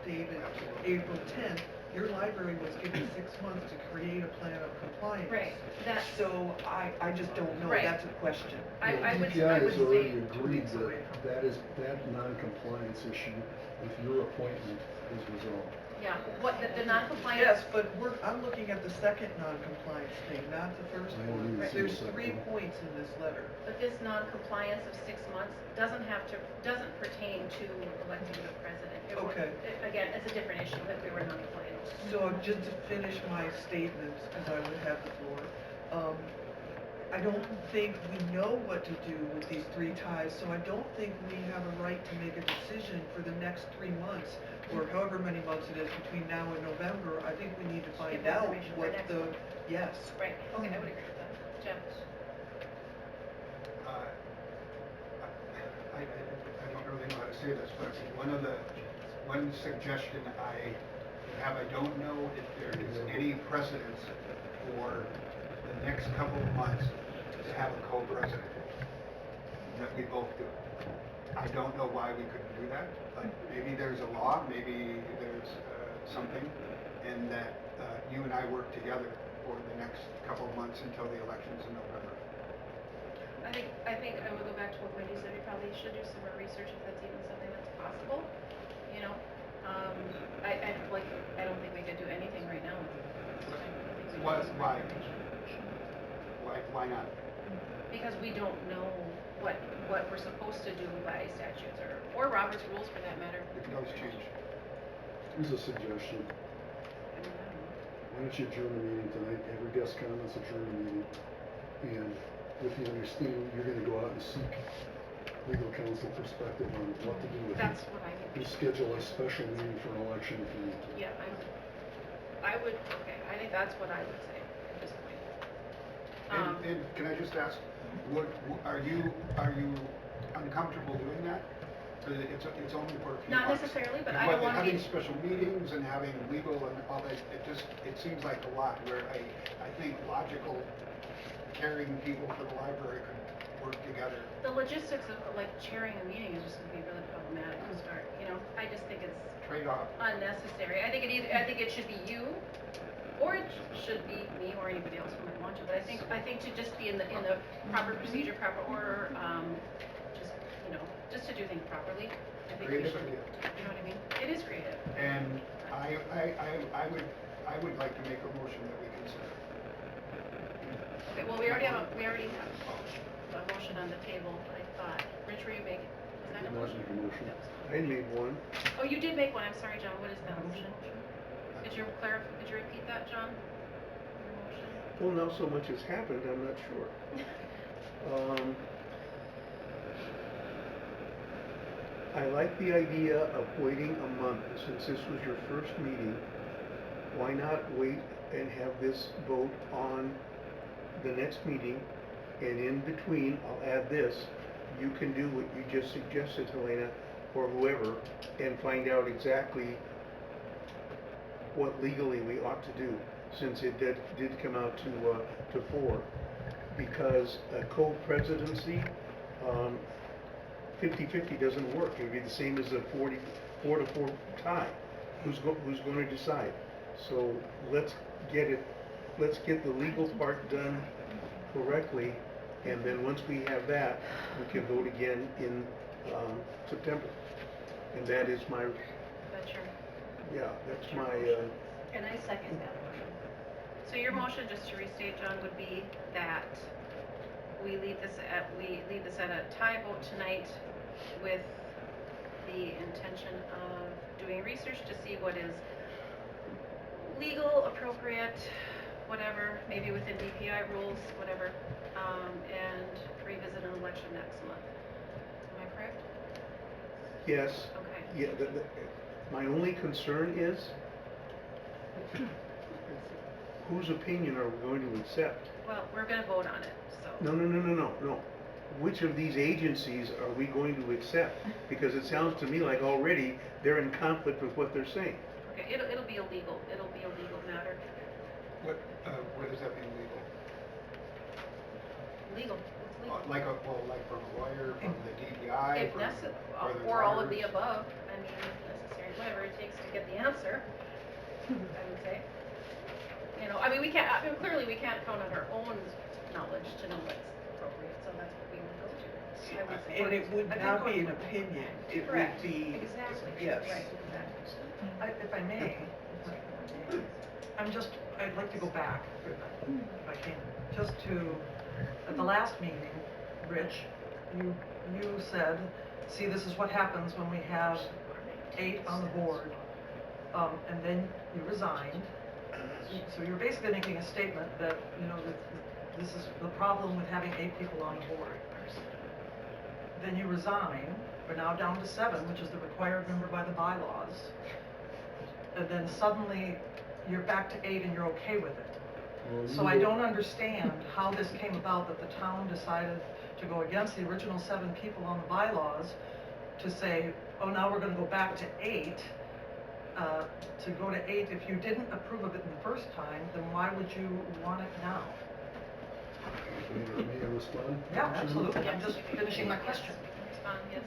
dated April 10th, your library was given 6 months to create a plan of compliance. Right, that's, So I just don't know, Right. that's a question. I would DPI has already say, agreed that that non-compliance issue with your appointment is resolved. yeah, the non-compliance. Yes, but I'm looking at the second non-compliance thing, not the first I only one. received There's the second 3 one. points in this letter. But this non-compliance of 6 months doesn't pertain to electing the president. Okay. Again, it's a different issue that we were non-compliant. So just to finish my statements, because I would have the floor, I don't think we know what to do with these 3 ties, so I don't think we have a right to make a decision for the next 3 months, or however many months it is between now and November. I think we need to find Get out information for what next the, month. yes. Right, okay, I would agree with that. Jeff? I don't really know how to say this, but one suggestion I have, I don't know if there is any precedence for the next couple of months to have a co-president, that we both do. I don't know why we couldn't do that, but maybe there's a law, maybe there's something, and that you and I work together for the next couple of months until the elections in November. I think I would go back to what Wendy said, we probably should do some more research if that's even something that's possible, you know? I don't think we could do anything right now. Why? Why not? Because we don't know what we're supposed to do by statutes or Robert's rules for that matter. We can always change. Here's a suggestion. I mean, I don't know. Why don't you adjourn the meeting tonight, have your guest comments, adjourn the meeting, and with the understanding you're gonna go out and seek legal counsel perspective on what to do with it. That's what I And think. schedule a special meeting for an election if you need to. Yeah, I would, okay, I think that's what I would say at this point. And can I just ask, are you uncomfortable doing that? It's only for a few Not months. necessarily, but And I don't wanna having be- special meetings and having legal and all that, it seems like a lot, where I think logical carrying people for the library could work together. The logistics of like chairing a meeting is just gonna be really problematic to start, you know? I just think it's Trade-off. unnecessary. I think it should be you Or it should be me or anybody else who might want to, but I think to just be in the proper procedure, proper order, just, you know, just to do things properly, I think we Creative should, idea. you know what I mean? It is creative. And I would like to make a motion that we consider. Okay, well, we already have a motion on the table, I thought. Rich, were you making, was that a Did not motion? make a motion. That was- I made one. Oh, you did make one, I'm sorry, John, what is that motion? Could you repeat that, John? Your motion? Well, now so much has happened, I'm not sure. I like the idea of waiting a month, since this was your first meeting. Why not wait and have this vote on the next meeting? And in between, I'll add this, you can do what you just suggested, Helena, or whoever, and find out exactly what legally we ought to do, since it did come out to 4. Because a co-presidency, 50-50 doesn't work. It would be the same as a 4-4 tie. Who's going to decide? So let's get the legal part done correctly, and then once we have that, we can vote again in September. And that is my, That's your, that's my, And I second that motion. so your motion, just to restate, John, would be that we leave this at a tie vote tonight with the intention of doing research to see what is legal, appropriate, whatever, maybe within DPI rules, whatever, and revisit an election next month. Am I correct? yes. Okay. Yeah, my only concern is, whose opinion are we going to accept? Well, we're gonna vote on it, so. No. Which of these agencies are we going to accept? Because it sounds to me like already they're in conflict with what they're saying. Okay, it'll be a legal matter. What does that mean legal? Legal, it's legal. Like from a lawyer, from the DPI, If necessary, or the or all of the lawyers? above, I mean, if necessary, whatever it takes to get the answer, I would say. You know, I mean, clearly we can't count on our own knowledge to know what's appropriate, so that's what we would go to. I would say. And it would I think not be going- an opinion, it would Correct. be, Exactly. yes. Right, exactly. If I may, I'd like to go back, if I can, just to, at the last meeting, Rich, you said, see, this is what happens when we have 8 on the board, and then you resigned. So you're basically making a statement that, you know, that this is the problem with having 8 people on the board. Then you resign, we're now down to 7, which is the required number by the bylaws. And then suddenly, you're back to 8 and you're okay with it. Well, So I don't understand how this came about that the town decided to go against the original 7 people on the bylaws to say, oh, now we're gonna go back to 8. To go to 8, if you didn't approve of it the first time, then why would you want it now? May I respond? Yeah, Chairman? absolutely, I'm just finishing my question. Respond, yes.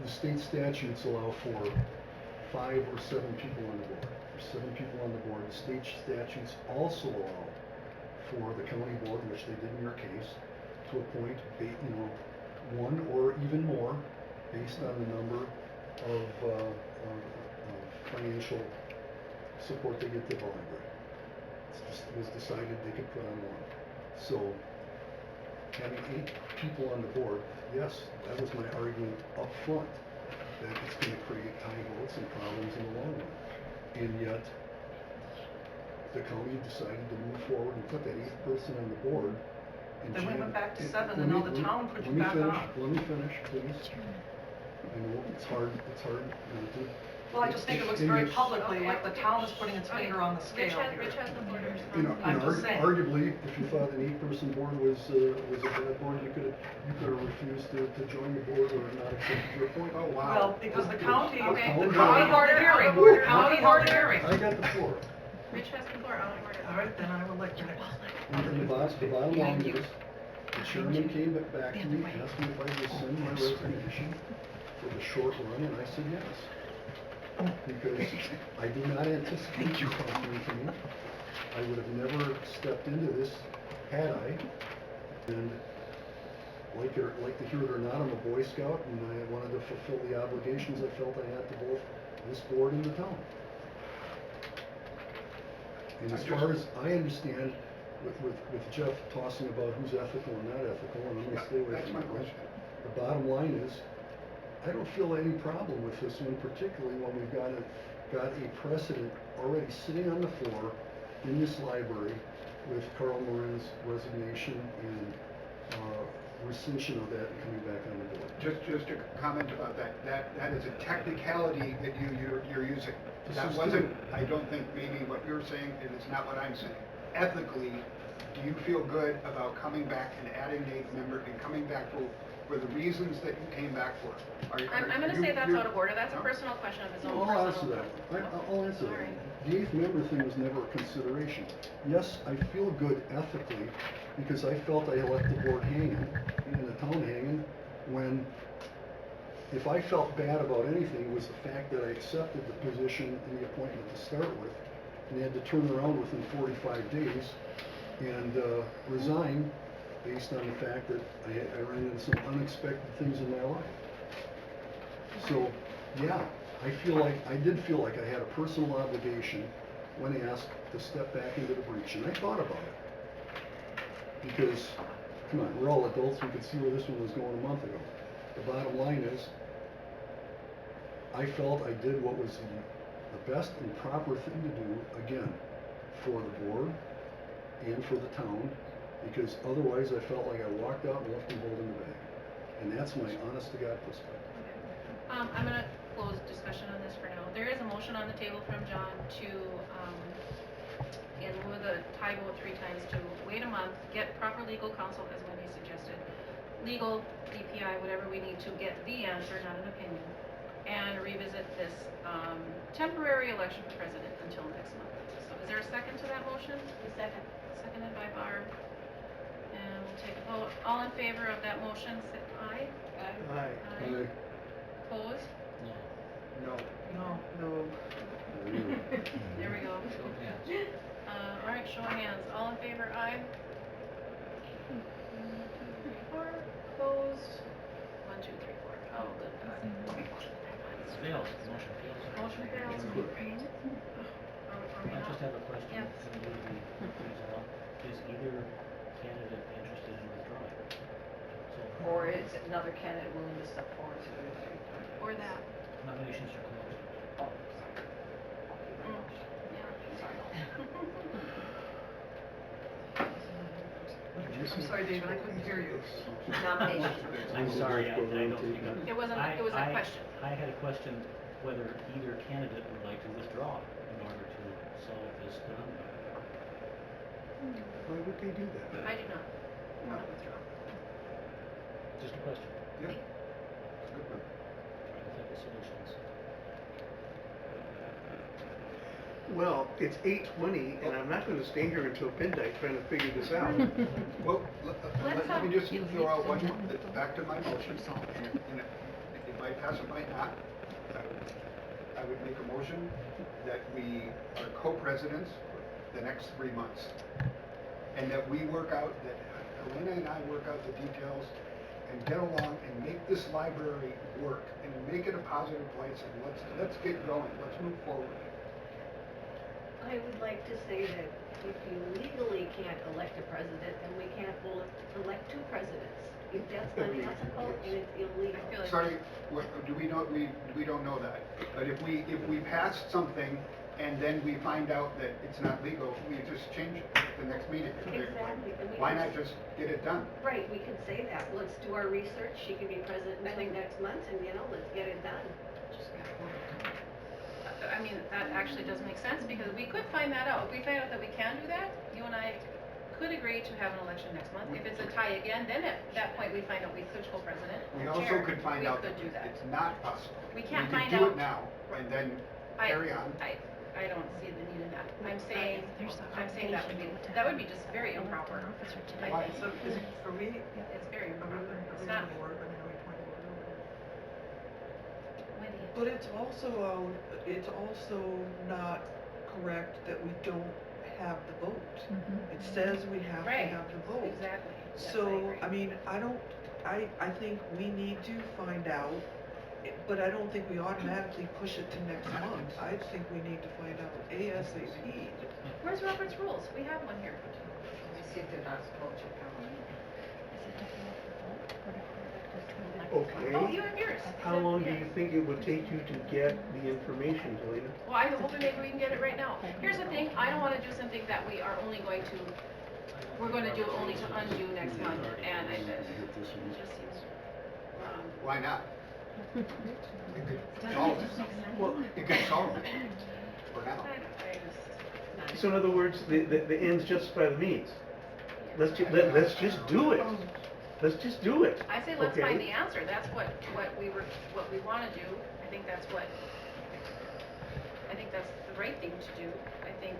The state statutes allow for 5 or 7 people on the board. There's 7 people on the board. The state statutes also allow for the county board, which they did in your case, to appoint, one or even more based on the number of financial support they get to the library. It was decided they could put on 1. So having 8 people on the board, yes, that was my argument up front, that it's going to create tie votes and problems in the long run. And yet, the county decided to move forward and put that 8th person on the board. Then we went back to 7 and now the town put you back on. Let me finish, please. I know it's hard not to. Well, I just think it looks In very the- publicly like the town is putting its finger on the Rich scale has here. the floor to You know, respond. I'm just saying. arguably, if you thought an 8-person board was a bad board, you could have refused to join the board or not accepted your appointment. Oh, wow. Well, because the county, Okay. the County county held a order, hearing, out of order, county out of held a order. hearing. I got the floor. Rich has the floor, out of order. All right, then I will let you next. The bottom line is, the chairman came back to me, asked me if I would send my resignation for the short run, and I said yes. Because I do not anticipate you talking to me. I would have never stepped into this had I. And like to hear it or not, I'm a Boy Scout, and I wanted to fulfill the obligations I felt I had to both this board and the town. And as far as I understand, with Jeff tossing about who's ethical and not ethical, and I'm Yeah, gonna stay away that's from my that. question. The bottom line is, I don't feel any problem with this one, particularly when we've got a precedent already sitting on the floor in this library with Carl Moran's resignation and rescission of that and coming back on the board. Just a comment about that. That is a technicality that you're using. This That is wasn't, true. I don't think maybe what you're saying, and it's not what I'm saying. Ethically, do you feel good about coming back and adding an eighth member and coming back for the reasons that you came back for? I'm gonna say that's out of order, that's a No? personal question of his own Well, I'll personal. answer that. I'll answer All that. right. The eighth member thing was never a consideration. Yes, I feel good ethically because I felt I left the board hanging and the town hanging when, if I felt bad about anything, it was the fact that I accepted the position and the appointment to start with and had to turn around within 45 days and resign based on the fact that I ran into some unexpected things in my life. So, yeah, I did feel like I had a personal obligation when asked to step back into the breach, and I thought about it. Because, come on, we're all adults, we could see where this one was going a month ago. The bottom line is, I felt I did what was the best and proper thing to do, again, for the board and for the town, because otherwise I felt like I walked out and left them holding the bag. And that's my honest to God perspective. I'm gonna close discussion on this for now. There is a motion on the table from John to, in lieu of the tie vote 3 times, to wait a month, get proper legal counsel, as Wendy suggested. Legal, DPI, whatever we need to get the answer, not an opinion, and revisit this, temporary election for president until next month. So is there a second to that motion? A second. Seconded by Barb. And we'll take a vote. All in favor of that motion, say aye. Aye. Aye. Opposed? No. No. No. There we go. Show of hands. All right, show of hands. All in favor, aye. 1, 2, 3, 4. Opposed? 1, 2, 3, 4. Oh, good God. Fails, motion fails. Motion fails. I just have a question. Yes. Can you please allow, is either candidate interested in withdrawing? So, Or is another candidate willing to step forward to do it? Or that. nominations are closed. Oh, sorry. Yeah. Sorry. I'm sorry, David, I couldn't hear you. Nominations. I'm sorry, I don't think It wasn't, it was a question. I had a question whether either candidate would like to withdraw in order to solve this conundrum. Why would they do that? I do not want to withdraw. Just a question. Yeah. Trying to think of solutions. Well, it's 8:20, and I'm not gonna stay here until midnight trying to figure this out. Well, Let's let me have- just throw out one, back to my motion, and it might pass, it might not. I would make a motion that we are co-presidents for the next 3 months. And that we work out, that Elena and I work out the details and get along and make this library work and make it a positive place, and let's get going, let's move forward. I would like to say that if you legally can't elect a president, then we can't elect 2 presidents. If that's unethical and it's illegal. I feel like. Sorry, do we know, we don't know that. But if we pass something and then we find out that it's not legal, we just change it at the next meeting. Exactly, and we Why can- not just get it done? Right, we could say that. Let's do our research. She can be president until next month and, let's get it done. I mean, that actually does make sense, because we could find that out. If we find out that we can do that, you and I could agree to have an election next month. If it's a tie again, then at that point, we find out we could co-president. We or also chair. could find We out could that do that. it's not possible. We can't could find do out- it now and then I- carry on. I don't see the need in that. I'm saying that would be just very improper. I Why? think. So is it, are we, It's very are we, improper. are It's we not, on board? I mean, are we point of order? Wendy. But it's also not correct that we don't have the vote. It says we have to Right. have the vote. Exactly. Yes, I So, agree. I mean, I think we need to find out, but I don't think we automatically push it to next month. I think we need to find out ASAP. Where's Robert's rules? We have one here. Let me see if they're not supposed to count. Okay. Oh, you have yours. How long do you think it would take you to get the information, Helena? Well, I'm hoping maybe we can get it right now. Here's the thing, I don't wanna do something that we are only going to, we're gonna do only to undo next month, and it just seems wrong. Why not? It could solve it. Well, It could solve it for now. I just, so in other words, the ends justify the means. Let's just do it. Let's just do it. I say let's Okay? find the answer, that's what we wanna do, I think that's the right thing to do. I think,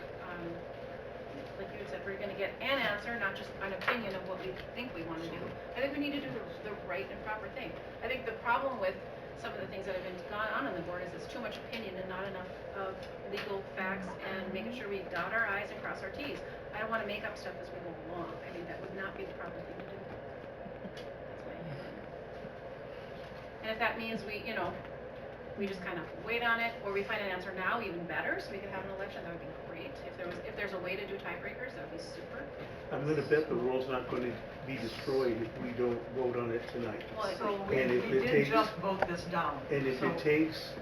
like you had said, we're gonna get an answer, not just an opinion of what we think we wanna do. I think we need to do the right and proper thing. I think the problem with some of the things that have been gone on the board is it's too much opinion and not enough of legal facts and making sure we dot our i's and cross our t's. I don't wanna make up stuff as we go along, I mean, that would not be the proper thing to do. That's my opinion. And if that means we, we just kind of wait on it, or we find an answer now, even better, so we could have an election, that would be great. If there's a way to do tiebreakers, that would be super. I'm gonna bet the world's not gonna be destroyed if we don't vote on it tonight. Well, I So agree. And if we it did takes- just vote this down. And if So it takes,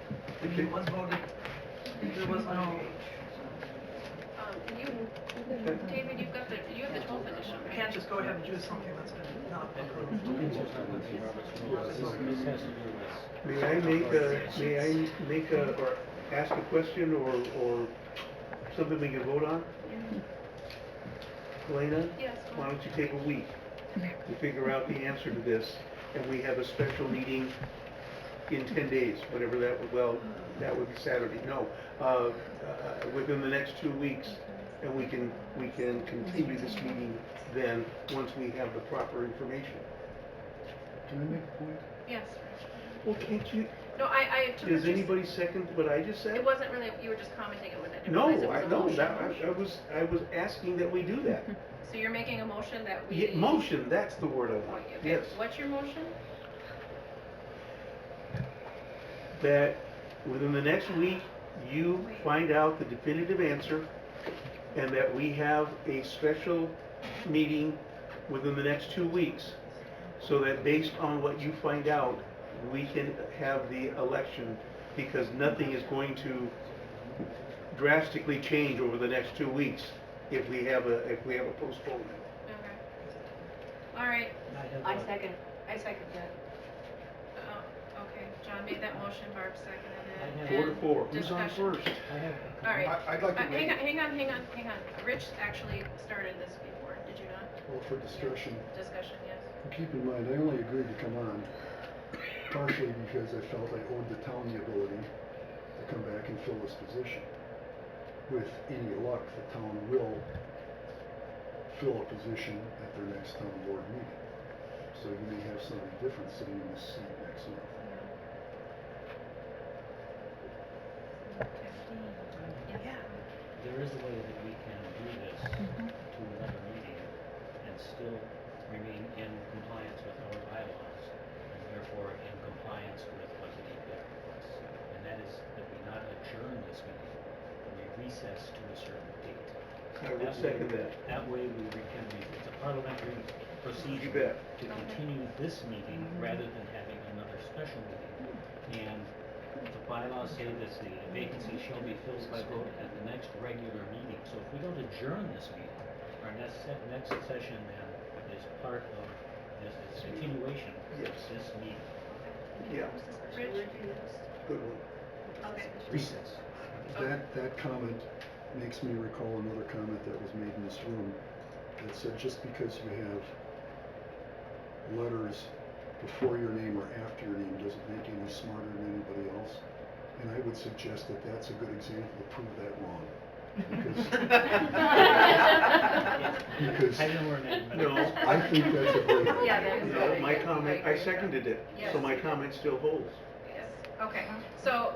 it was voted, there was no, David, you have the 12th edition, you right? can't just go ahead and do something that's been not approved. This has to do with. may I make a, or ask a question or something we can vote on? Helena, Yes. why don't you take a week to figure out the answer to this, and we have a special meeting in 10 days, whatever that would, well, that would be Saturday, no, within the next 2 weeks, and we can continue this meeting then, once we have the proper information. Can I make a point? Yes. Well, can't you, No, I took does what you s- anybody second what I just said? It wasn't really, you were just commenting it with it. No, No, I was asking that we do that. So you're making a motion that we. Yeah, motion, that's the word I want, Okay, yes. what's your motion? That within the next week, you find out the definitive answer, and that we have a special meeting within the next 2 weeks, so that based on what you find out, we can have the election, because nothing is going to drastically change over the next 2 weeks if we have a postponement. Okay. All right, I second. I second that. Okay, John made that motion, Barb seconded it. 4 to and 4, who's on discussion. first? I have. All right. I'd like to Hang make, on. Rich actually started this before, did you not? Well, for discussion, Discussion, yes. keep in mind, I only agreed to come on partially because I felt I owed the town the ability to come back and fill this position. With any luck, the town will fill a position at their next town board meeting. So you may have somebody different sitting in this seat next month. Yeah. There is a way that we can do this to another meeting and still remain in compliance with our bylaws, and therefore in compliance with what the DPR wants. And that is that we not adjourn this meeting, but we recess to a certain date. I would second that. That way it's a parliamentary procedure. You bet. To continue this meeting rather than having another special meeting. And the bylaws say that the vacancy shall be filled by vote at the next regular meeting. So if we don't adjourn this meeting, our next session then is part of this continuation of Yes. this meeting. Yeah, Rich? good one. Okay. Recess. That comment makes me recall another comment that was made in this room that said just because you have letters before your name or after your name doesn't make you any smarter than anybody else. And I would suggest that that's a good example to prove that wrong. Because I didn't learn that. No. I think that's a great idea. Yeah, that is. No, my comment, I seconded it, so Yes. my comment still holds. Yes, okay, so,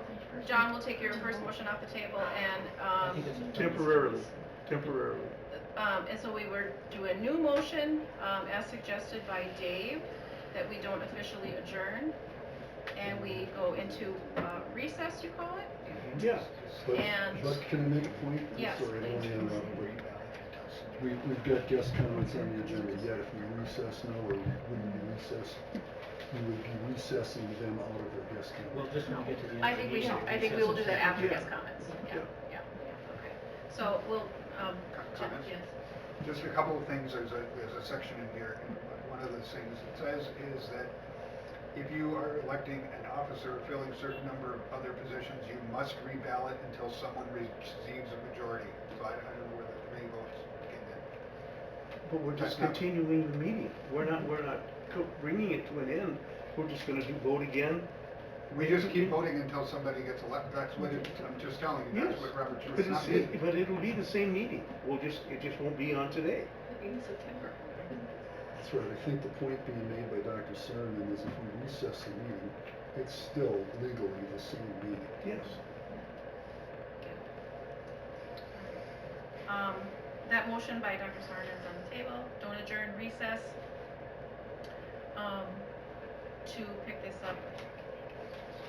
John, we'll take your first motion off the table, and, I think it's a- Temporarily. temporarily. And so we were do a new motion, as suggested by Dave, that we don't officially adjourn, and we go into recess, you call it? Yeah. And- But can I make a point? I'm Yes, sorry, I don't please. wanna interrupt, but we've got guest comments on the agenda, yet if we recess now, or we wouldn't be recessed, we would be recessing them out of their guest Well, comments. just when we get to the end I of the think we meeting. should, I think we will do that after Yeah. guest comments, Yeah. okay. So we'll, Jen, Comments? yes. Just a couple of things, there's a section in here, and one of the things it says is that if you are electing an officer or filling a certain number of other positions, you must reballot until someone receives a majority. So I don't know where the three votes came in. But we're just That's not- continuing the meeting. We're not bringing it to an end. We're just gonna vote again. We just keep voting until somebody gets elected, that's what I'm just telling you, that's Yes. what Robert But Rules, not it's, me. but it'll be the same meeting. It just won't be on today. In September. That's right, I think the point being made by Dr. Cernan is if we recess the meeting, it's still legally the same meeting. Yes. That motion by Dr. Sarna is on the table, don't adjourn, recess, to pick this up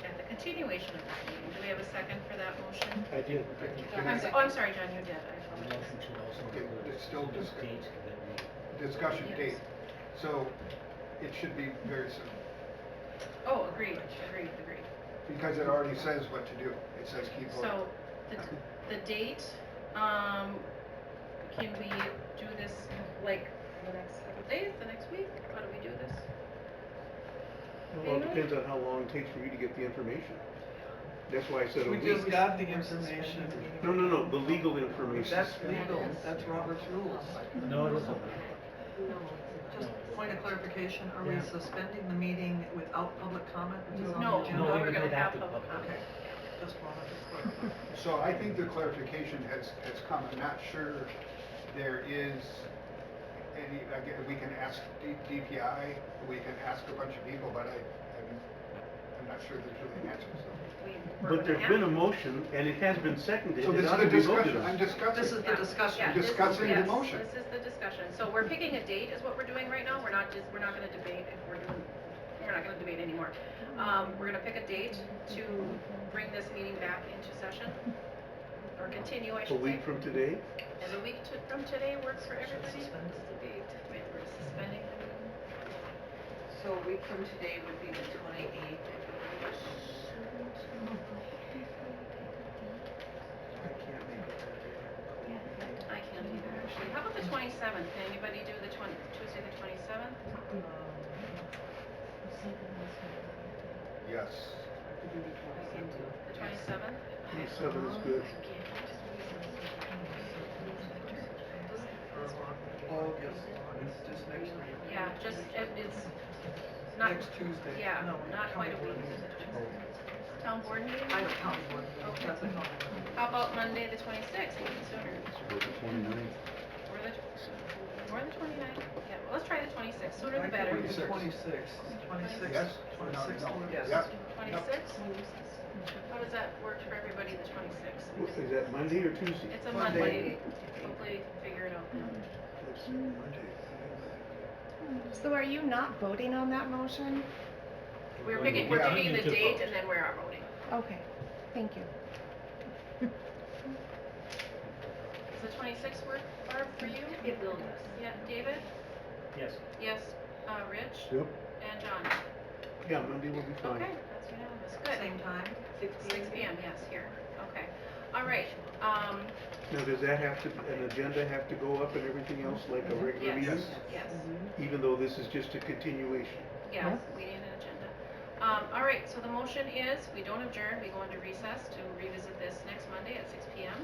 at the continuation of this meeting. Do we have a second for that motion? I did. I'm sorry, John, you did, I The apologize. motion should also Okay, include it's still the discuss- date that we. Discussion Yes. date, so it should be very soon, Oh, agreed, because it already says what to do, it says keep voting. So, the date, can we do this like the next couple days, the next week? How do we do this? Well, it depends on how long it takes for you to get the information. That's why I said a We week. just got the information. No, the legal information. That's legal, that's Robert's rules. No, it isn't. Just point of clarification, are we Yeah. suspending the meeting without public comment until on the No, agenda? no, we we're can gonna do it have after public public comment. Okay, just wanted to clarify. So I think the clarification has come, I'm not sure there is any, again, we can ask DPI, we can ask a bunch of people, but I'm not sure there's really an answer, so. But there's been a motion, and it has been seconded. So It this is ought the to be voted discussion, on. I'm discussing. This is the discussion. Yeah, this is- Discussing the yes, motion. This is the discussion. So we're picking a date is what we're doing right now. We're not gonna debate if we're not gonna debate anymore. We're gonna pick a date to bring this meeting back into session, or continue, I A should say. week from today. And a week from today works for everybody? Wait, we're suspending the meeting. So a week from today would be the 28th. I can't make it. I can't either, actually. How about the 27th? Can anybody do Tuesday the 27th? Yes. The 27th? 27 is good. August, it's just next week. Yeah, just, it's not, Next Tuesday. yeah, No, not quite a county week. board meeting. Town board meeting? I have county board, Okay. that's a county board. How about Monday the 26th, even sooner? Or the 29th. Or the 29th? Yeah, well, let's try the 26th, sooner the I better. think it's 26th. 26th. Yes? 26th, No. yes. Yep. 26th? How does that work for everybody, the 26th? Is that Monday or Tuesday? It's a Monday. Monday. Hopefully figure it out then. Let's see, Monday. So are you not voting on that motion? We're Yeah. picking the To date vote. and then we are voting. Okay, thank you. Does the 26th work, Barb, for you? It will, yes. Yeah, David? Yes. Yes, Rich? Yep. And John? Yeah, Monday will be fine. Okay, that's unanimous, good. Same time? 6 p.m., yes, here, okay. All right, Now, does that have to, an agenda have to go up and everything else like a regular meeting? yes, yes, Even though this is just a continuation? yes, we need an agenda. All right, so the motion is, we don't adjourn, we go into recess to revisit this next Monday at 6 p.m.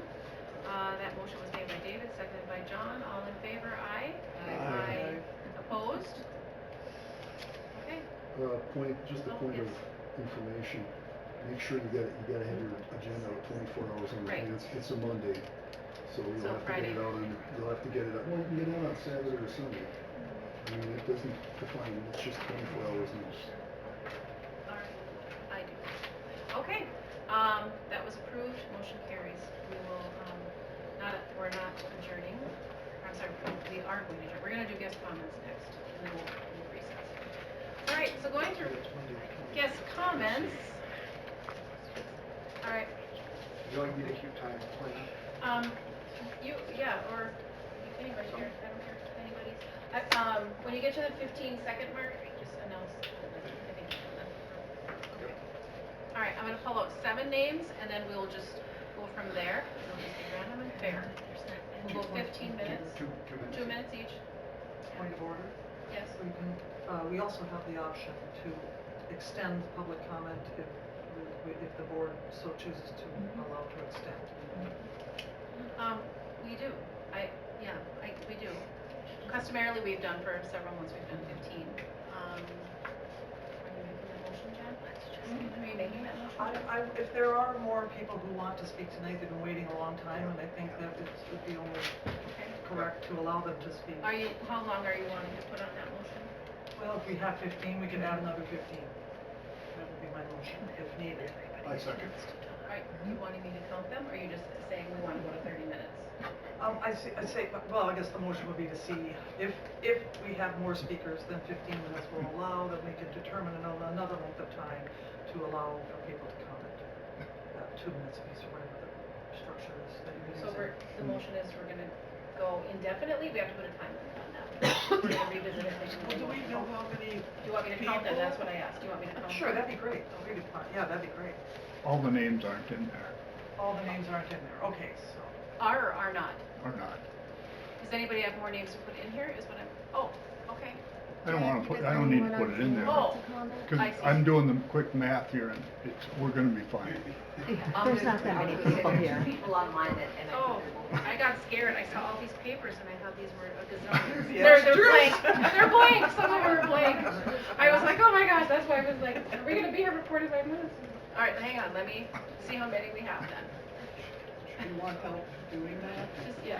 That motion was made by David, seconded by John, all in favor, aye? Aye. Opposed? Okay, Just a point of information, make sure you gotta have your agenda out 24 hours in Right. advance. It's a Monday, so So you'll have to Friday. get it out you'll have to get it out, well, you can get it out on Saturday or Sunday. I mean, it doesn't define, it's just 24 hours notice. all right, I do. Okay, that was approved, motion carries. We will, we're not adjourning. I'm sorry, we are going to adjourn. We're gonna do guest comments next, and then we'll recess. All right, so going through guest comments. All right, You like me to keep time, please? or anybody here, I don't care, anybody's. When you get to the 15-second mark, just announce, I think. All right, I'm gonna pull out 7 names, and then we'll just go from there. It'll just be random and fair. We'll go 15 minutes, 2 minutes each. Point of order? Yes. We also have the option to extend public comment if the board so chooses to allow to extend. We do. We do. Customarily, we've done for several months, we've done 15. Are you making that motion, Jen? Are you making that motion? If there are more people who want to speak tonight, they've been waiting a long time, and I think that it would be only correct to allow them to speak. How long are you wanting to put on that motion? Well, if we have 15, we can add another 15. That would be my motion, if needed. I second. All right, you wanting me to count them, or are you just saying we want to go to 30 minutes? I say, well, I guess the motion would be to see if we have more speakers than 15 minutes will allow, then we can determine another length of time to allow for people to comment. 2 minutes apiece or whatever the structure is that you're using. So the motion is we're gonna go indefinitely, we have to put a time limit on that. We're gonna revisit it next Well, do we week. know how many? Do you want me to count them? That's what I asked. Do you want me to count them? Sure, that'd be great. Really fun. Yeah, that'd be great. All the names aren't in there, All the names aren't in there. Okay, so. Are or are not? or not. Does anybody have more names to put in here, is what okay. I don't need to put it in there. Oh, Because I see. I'm doing the quick math here and we're gonna be fine. There's not that many people here. People online and Oh, I got scared. I saw all these papers and I thought these were a gazillion. Yes, They're true. blank. They're blank. Some of them are blank. I was like, oh my gosh, that's why I was like, are we gonna be here for 45 minutes? All right, hang on. Let me see how many we have then. Do you want help doing that? Just, yeah.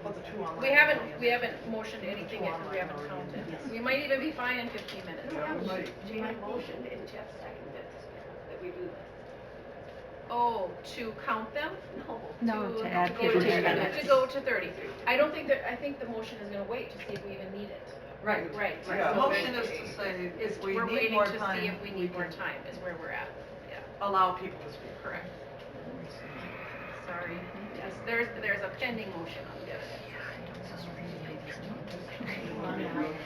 Put the 2 online. We haven't motioned anything yet because we haven't counted. We might even be fine in 15 minutes. Yeah, we might. Jan motioned and Jeff seconded that we do this. Oh, to count them? No, to add go to 15 minutes. To go to 30. I don't think I think the motion is gonna wait to see if we even need it. Right. Right. The So motion is to say, if we we're need waiting more to time, see if we need more can time is where we're at. Yeah, allow people to speak. correct. Sorry. Yes, there's a pending motion on the other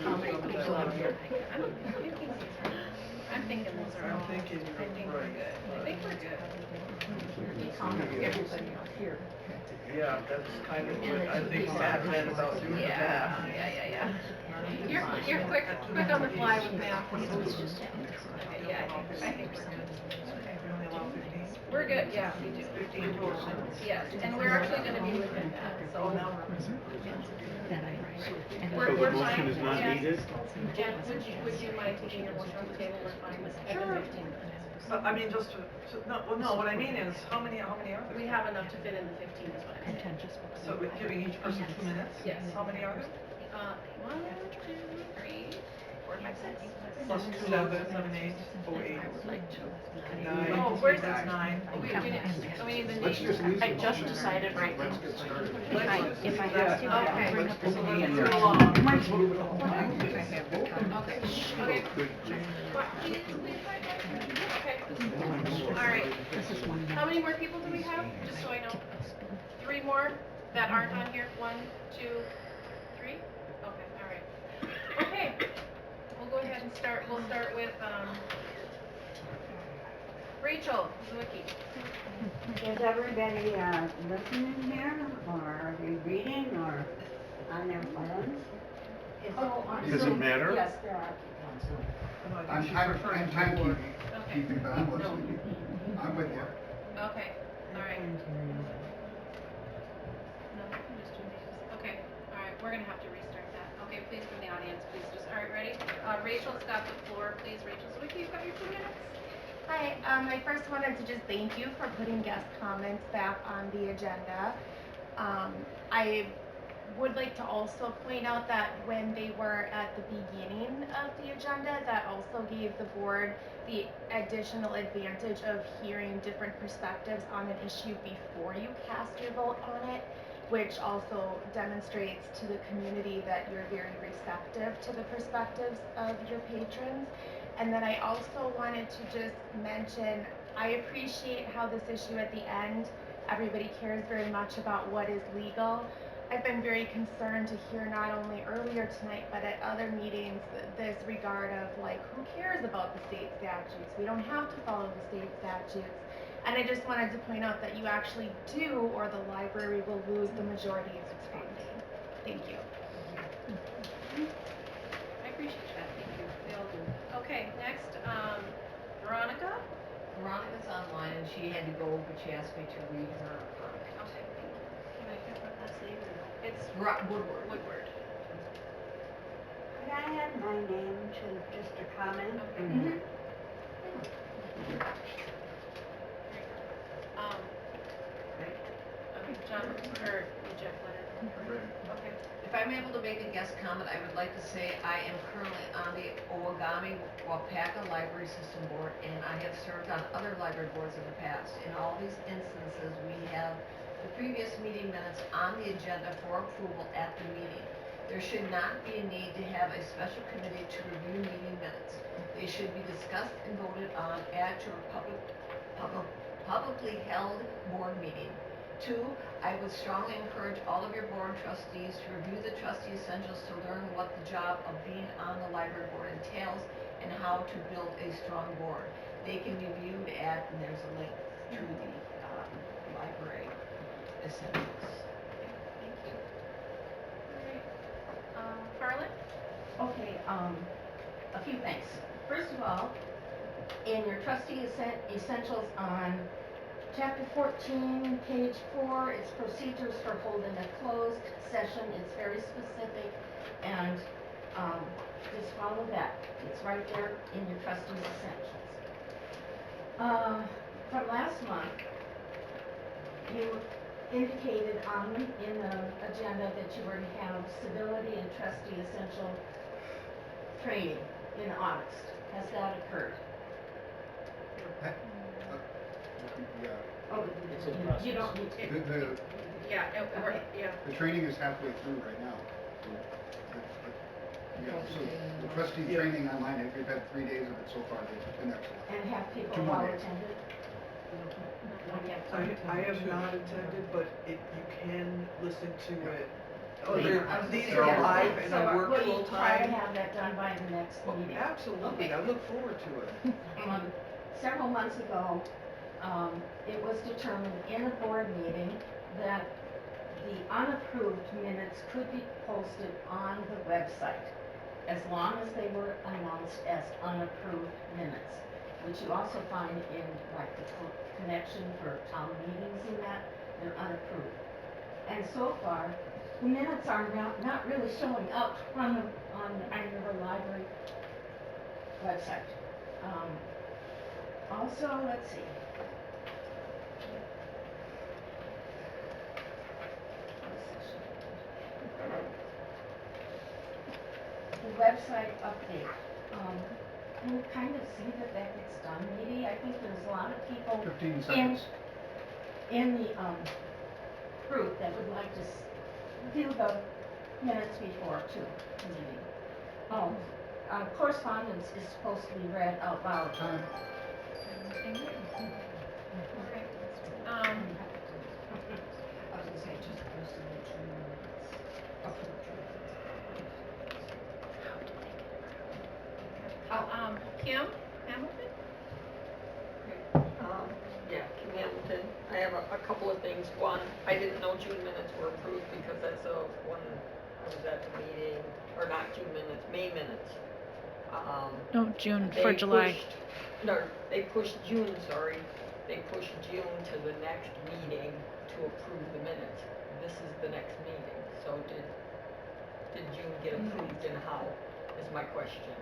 I'm thinking those are all. I'm thinking I think you're we're right. good. I think we're good. Everybody else here. Yeah, that's kind of what I think Matt meant about doing the math. Yeah. You're quick on the fly with math. Yeah, I think we're good. We only allow 15? We're good, yeah, we do. 15 total. Yes, and we're actually gonna be within that, so. So We're the fine. motion is not Yes. needed? Jen, would you mind taking your motion on the table? We're fine with Sure. 15 minutes. But I mean, just to, no, what I mean is, how many are there? We have enough to fit in the 15 is what I'm saying. So we're giving each person 2 minutes? Yes. How many are there? 1, 2, 3, 4, 5, 6. Plus 2, 7, 7, 8. 08, Oh, where's That's that? 9. We need the Let's name. just leave I the just motion. decided right Let's now. get started. If I Yeah. have to, I Okay. can bring up the So let's meeting. move along. Okay. What, please, Okay. All right. How many more people do we have? Just so I know. 3 more that aren't on here. 1, 2, 3? Okay, all right. Okay. We'll go ahead and start. We'll start with, Rachel Zwicky. Is everybody listening here, or are they reading, or on their phones? Does it matter? Yes, there are people on Zoom. I'm timekeeping, but I'm listening. I'm with you. Okay, all right. No, we can just do names. Okay, all right, we're gonna have to restart that. Okay, please from the audience, please just, all right, ready? Rachel's got the floor, please, Rachel Zwicky, you've got your 2 minutes. Hi, I first wanted to just thank you for putting guest comments back on the agenda. I would like to also point out that when they were at the beginning of the agenda, that also gave the board the additional advantage of hearing different perspectives on an issue before you cast your vote on it, which also demonstrates to the community that you're very receptive to the perspectives of your patrons. And then I also wanted to just mention, I appreciate how this issue at the end, everybody cares very much about what is legal. I've been very concerned to hear not only earlier tonight, but at other meetings, this regard of like, who cares about the state statutes? We don't have to follow the state statutes. And I just wanted to point out that you actually do, or the library will lose the majority of its funding. Thank you. I appreciate that, thank you, we all do. Okay, next, Veronica? Veronica's online and she had to go, but she asked me to read her comment. Okay, thank you. Can I get my last name or no? It's Woodward. Woodward. Could I add my name to just a comment? Okay. Mhm. Okay, John, or Jeff, Right. okay. If I'm able to make a guest comment, I would like to say I am currently on the Owagami Wapaka Library System Board, and I have served on other library boards in the past. In all these instances, we have the previous meeting minutes on the agenda for approval at the meeting. There should not be a need to have a special committee to review meeting minutes. They should be discussed and voted on at your publicly held board meeting. 2, I would strongly encourage all of your board trustees to review the trustee essentials to learn what the job of being on the library board entails and how to build a strong board. They can be viewed at, and there's a link to the library essentials. Thank you. All right, Carlin? Okay, a few things. First of all, in your trustee essentials on chapter 14, page 4, it's procedures for holding a closed session. It's very specific, and just follow that. It's right there in your trustee essentials. From last month, you indicated in the agenda that you were to have civility and trustee essential training in August. Has that occurred? Yeah, Oh, It's a you don't process. need to. the training is halfway through right now. So the trustee training online, we've had 3 days of it so far, it's been excellent. And have people 2 more well days. attended? I have not attended, but you can listen to it. Oh, These they're are all- live and I work Will you full try to time. have that done by the next meeting? Absolutely, I look forward to it. Several months ago, it was determined in a board meeting that the unapproved minutes could be posted on the website as long as they were announced as unapproved minutes, which you also find in like the connection for town meetings and that, they're unapproved. And so far, the minutes are not really showing up on the library website. Also, let's see. The website update. Can you kind of see that gets done, maybe? I think there's a lot of people 15 seconds. in the group that would like to view the minutes before too, the meeting. Correspondence is supposed to be read out loud. Time. I was gonna say, just posted the 2 minutes. Approved 2 minutes. Kim Hamilton? Yeah, Kim Hamilton. I have a couple of things. One, I didn't know June minutes were approved because as of when I was at the meeting, or not June minutes, May minutes. No, June They for July. They pushed June, sorry. They pushed June to the next meeting to approve the minutes. This is the next meeting. So did June get approved and how is my question?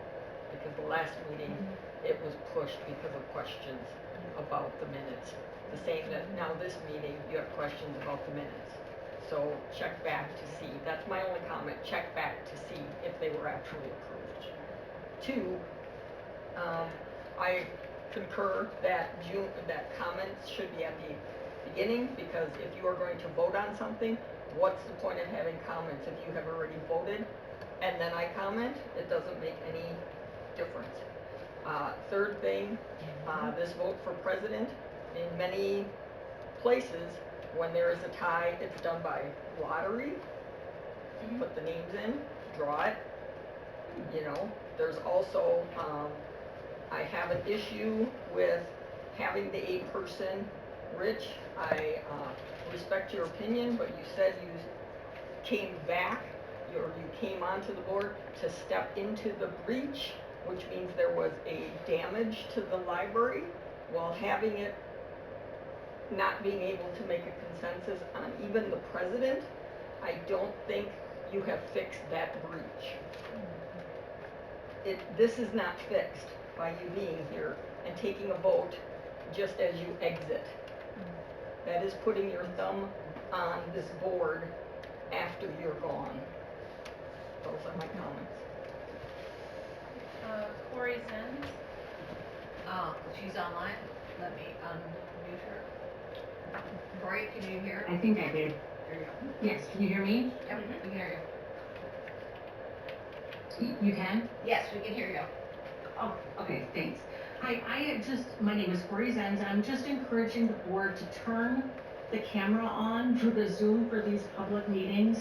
Because the last meeting, it was pushed because of questions about the minutes. The same that now this meeting, you have questions about the minutes. So check back to see, that's my only comment, check back to see if they were actually approved. Two, I concur that comments should be at the beginning, because if you are going to vote on something, what's the point of having comments if you have already voted and then I comment? It doesn't make any difference. Third thing, this vote for president, in many places, when there is a tie, it's done by lottery. Put the names in, draw it. You know, there's also, I have an issue with having the 8-person. Rich, I respect your opinion, but you said you came back, or you came onto the board to step into the breach, which means there was a damage to the library, while having it not being able to make a consensus on even the president. I don't think you have fixed that breach. This is not fixed by you being here and taking a vote just as you exit. That is putting your thumb on this board after you're gone. Those are my comments. Corey Zenz. She's online. Let me unmute her. Corey, can you hear? I think I did. There you go. Yes, can you hear me? Yep, we can hear You can? Yes, we can hear you. Oh, okay, thanks. My name is Corey Zenz, and I'm just encouraging the board to turn the camera on for the Zoom for these public meetings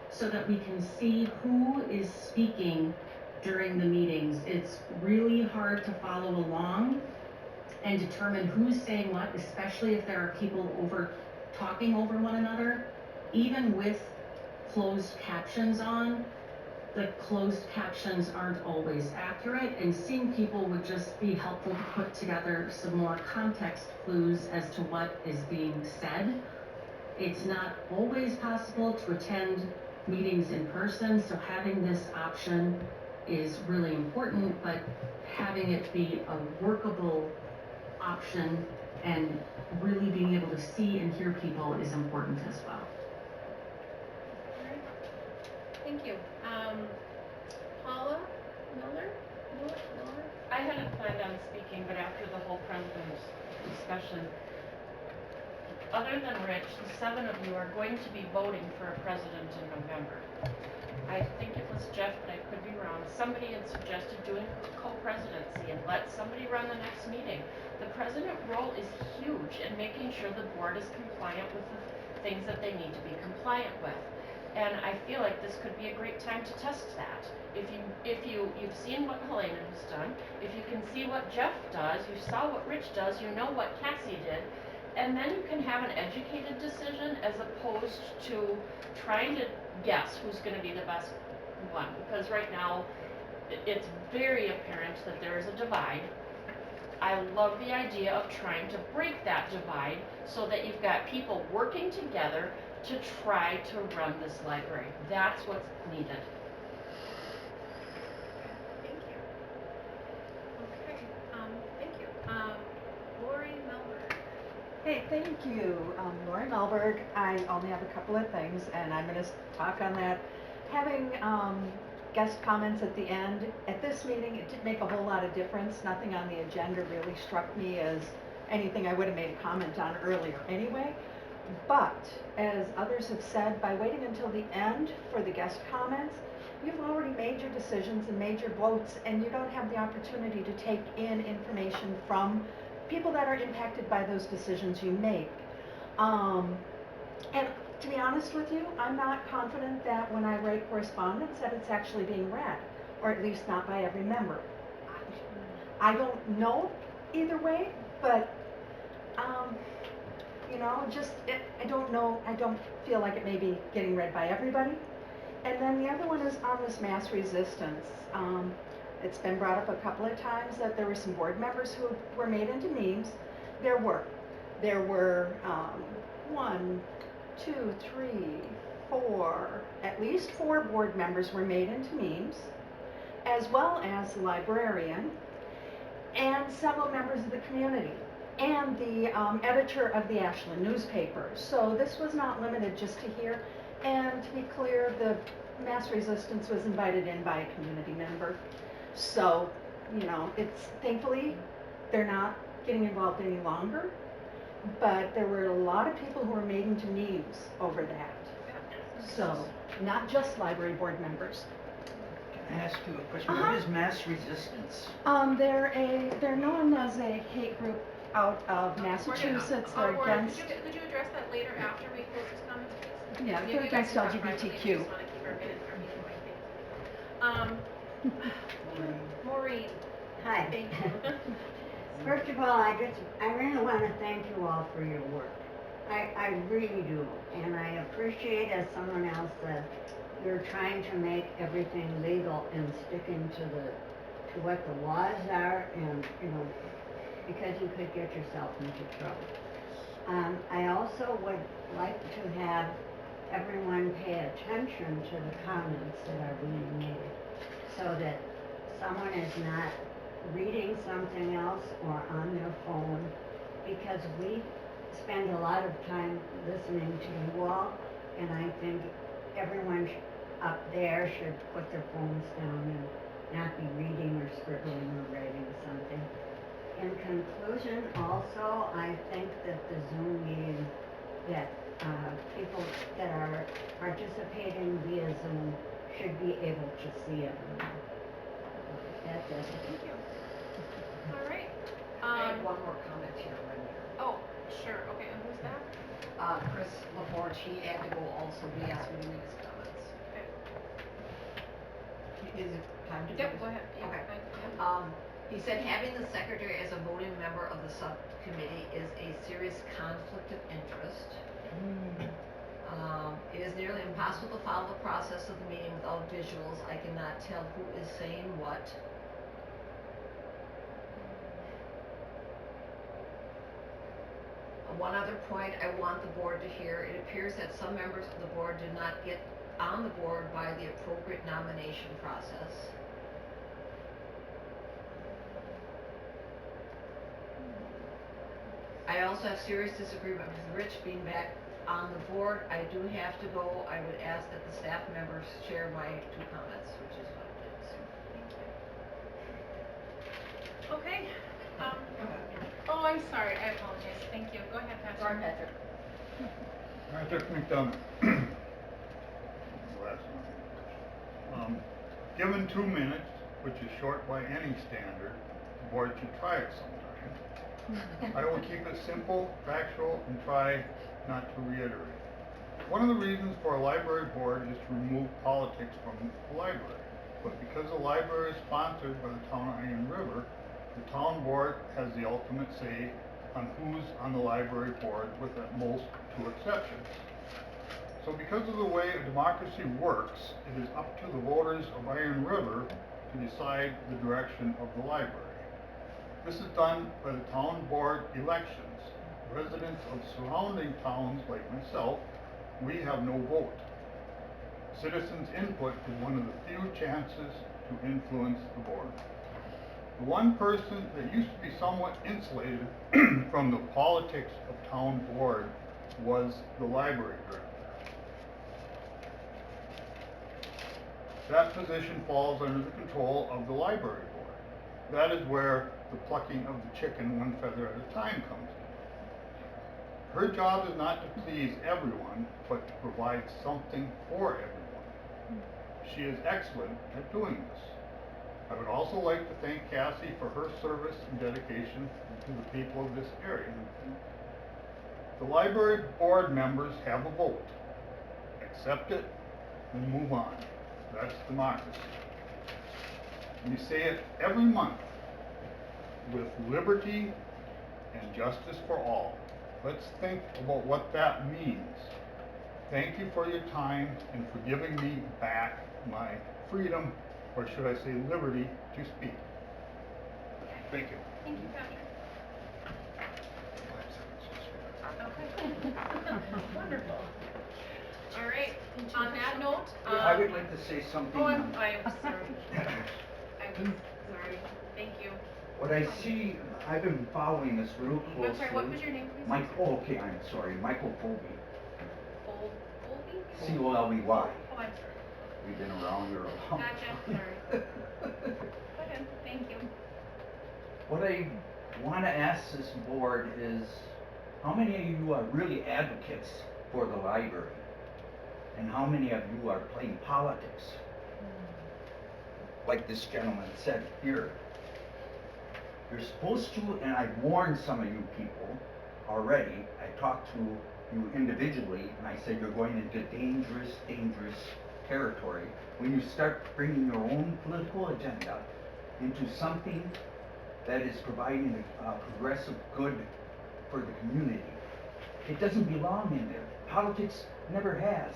so that we can see who is speaking during the meetings. It's really hard to follow along and determine who's saying what, especially if there are people talking over one another. Even with closed captions on, the closed captions aren't always accurate, and seeing people would just be helpful to put together some more context clues as to what is being said. It's not always possible to attend meetings in person, so having this option is really important, but having it be a workable option and really being able to see and hear people is important as well. Thank you. Paula Miller? I hadn't planned on speaking, but after the whole president's discussion, other than Rich, the 7 of you are going to be voting for a president in November. I think it was Jeff, but I could be wrong. Somebody had suggested doing co-presidency and let somebody run the next meeting. The president role is huge in making sure the board is compliant with the things that they need to be compliant with. And I feel like this could be a great time to test that. If you've seen what Helena has done, if you can see what Jeff does, you saw what Rich does, you know what Cassie did, and then you can have an educated decision as opposed to trying to guess who's going to be the best one. Because right now, it's very apparent that there is a divide. I love the idea of trying to break that divide so that you've got people working together to try to run this library. That's what's needed. Thank you. Okay, thank you. Lori Melberg. Hey, thank you. Lori Melberg. I only have a couple of things, and I'm going to talk on that. Having guest comments at the end. At this meeting, it didn't make a whole lot of difference. Nothing on the agenda really struck me as anything I would have made a comment on earlier anyway. But, as others have said, by waiting until the end for the guest comments, you've already made your decisions and made your votes, and you don't have the opportunity to take in information from people that are impacted by those decisions you make. And to be honest with you, I'm not confident that when I write correspondence that it's actually being read, or at least not by every member. I don't know either way, but you know, I don't know, I don't feel like it may be getting read by everybody. And then the other one is on this mass resistance. It's been brought up a couple of times that there were some board members who were made into memes. There were 1, 2, 3, 4, at least 4 board members were made into memes, as well as the librarian and several members of the community. and the editor of the Ashland newspaper. So this was not limited just to here. And to be clear, the Mass Resistance was invited in by a community member. So, you know, it's thankfully they're not getting involved any longer. But there were a lot of people who were made into memes over that. So, not just library board members. Can I ask you a question? What is mass resistance? They're known as a hate group out of Massachusetts. They're against. Could you address that later after we close this comment, please? Yeah, You they're guys against can talk privately, we LGBTQ. just wanna keep our meeting going. Maureen. Hi. Thank you. First of all, I really want to thank you all for your work. I really do. And I appreciate, as someone else said, you're trying to make everything legal and sticking to what the laws are and, you know, because you could get yourself into trouble. I also would like to have everyone pay attention to the comments that are being made so that someone is not reading something else or on their phone, because we spend a lot of time listening to you all, and I think everyone up there should put their phones down and not be reading or scribbling or writing something. In conclusion, also, I think that the Zoom meeting, that people that are participating via Zoom should be able to see everyone. That's it. Thank you. All right. I have one more comment here, Wendy. Oh, sure, okay, and who's that? Chris LaForge, he had to go also, he asked me to read his comments. Is it time to? Yep, go ahead. Yeah, Okay. I- He said having the secretary as a voting member of the subcommittee is a serious conflict of interest. It is nearly impossible to follow the process of the meeting without visuals. I cannot tell who is saying what. One other point I want the board to hear, it appears that some members of the board did not get on the board by the appropriate nomination process. I also have serious disagreement with Rich being back on the board. I do have to go. I would ask that the staff members share my 2 comments, which is what I did. So, Okay, oh, I'm sorry, I apologize, thank you, go ahead, Patrick. Sorry, Patrick. Patrick McDonough. Last one. Given 2 minutes, which is short by any standard, the board should try it sometime. I will keep it simple, factual, and try not to reiterate. One of the reasons for a library board is to remove politics from the library. But because the library is sponsored by the town of Iron River, the town board has the ultimate say on who's on the library board, with at most 2 exceptions. So because of the way a democracy works, it is up to the voters of Iron River to decide the direction of the library. This is done by the town board elections. Residents of surrounding towns like myself, we have no vote. Citizens' input is one of the few chances to influence the board. The one person that used to be somewhat insulated from the politics of town board was the library director. That position falls under the control of the library board. That is where the plucking of the chicken one feather at a time comes in. Her job is not to please everyone, but to provide something for everyone. She is excellent at doing this. I would also like to thank Cassie for her service and dedication to the people of this area. The library board members have a vote. Accept it and move on. That's democracy. We say it every month, with liberty and justice for all. Let's think about what that means. Thank you for your time and for giving me back my freedom, or should I say liberty, to speak. Thank you. Thank you, Patrick. Okay. Wonderful. All right, on that note, I would like to say something. oh, I'm sorry. I'm sorry, thank you. What I see, I've been following this real closely. I'm sorry, what was your name, please? Mike, oh, okay, I'm sorry, Michael Colby, Colby? Colby. Oh, I'm sorry. We've been around here a long Gotcha, time. sorry. Go ahead, thank you. What I want to ask this board is, how many of you are really advocates for the library? And how many of you are playing politics? Like this gentleman said here. You're supposed to, and I've warned some of you people already, I talked to you individually, and I said you're going into dangerous, dangerous territory when you start bringing your own political agenda into something that is providing a progressive good for the community. It doesn't belong in there. Politics never has.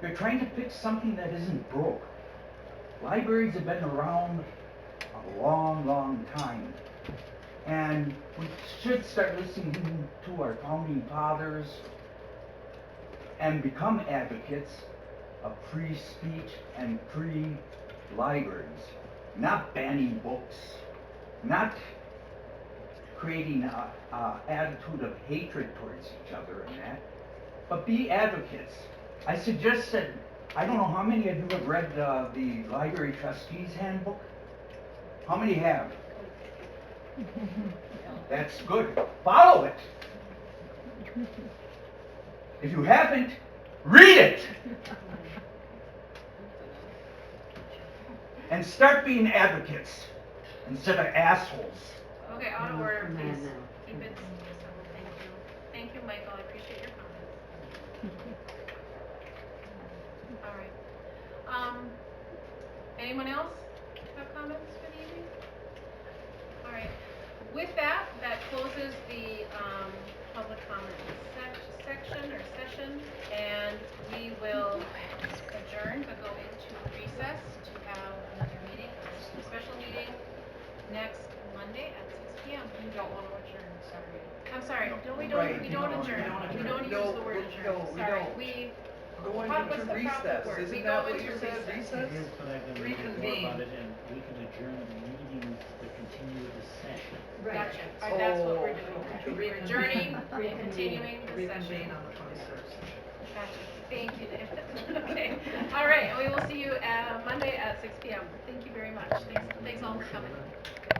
You're trying to fix something that isn't broke. Libraries have been around a long, long time. And we should start listening to our founding fathers and become advocates of free speech and free libraries. Not banning books, not creating an attitude of hatred towards each other and that, but be advocates. I suggest that, I don't know how many of you have read the Library Trustees Handbook? How many have? That's good. Follow it. If you haven't, read it. And start being advocates instead of assholes. Okay, out of order, No, please. no. Keep it simple, thank you. Thank you, Michael, I appreciate your comments. All right. Anyone else have comments for the evening? All right. With that, that closes the public comment section or session, and we will adjourn to go into recess to have another meeting, a special meeting next Monday at 6 p.m. You don't want to adjourn, sorry. I'm sorry, no, we Right. don't, we don't adjourn, we don't use the word adjourn, sorry, we, Go what into was the proper recess, word? isn't We that go what you into said, recess. recess? But I've been reading more Reconvene. about it, and we can adjourn the meeting to continue the session. Gotcha, that's what we're Oh, doing, okay. we're adjourning and continuing the session. Reconvene on the 26th. Gotcha, thank you, Nick. Okay, all right, we will see you Monday at 6 p.m. Thank you very much, thanks all for coming.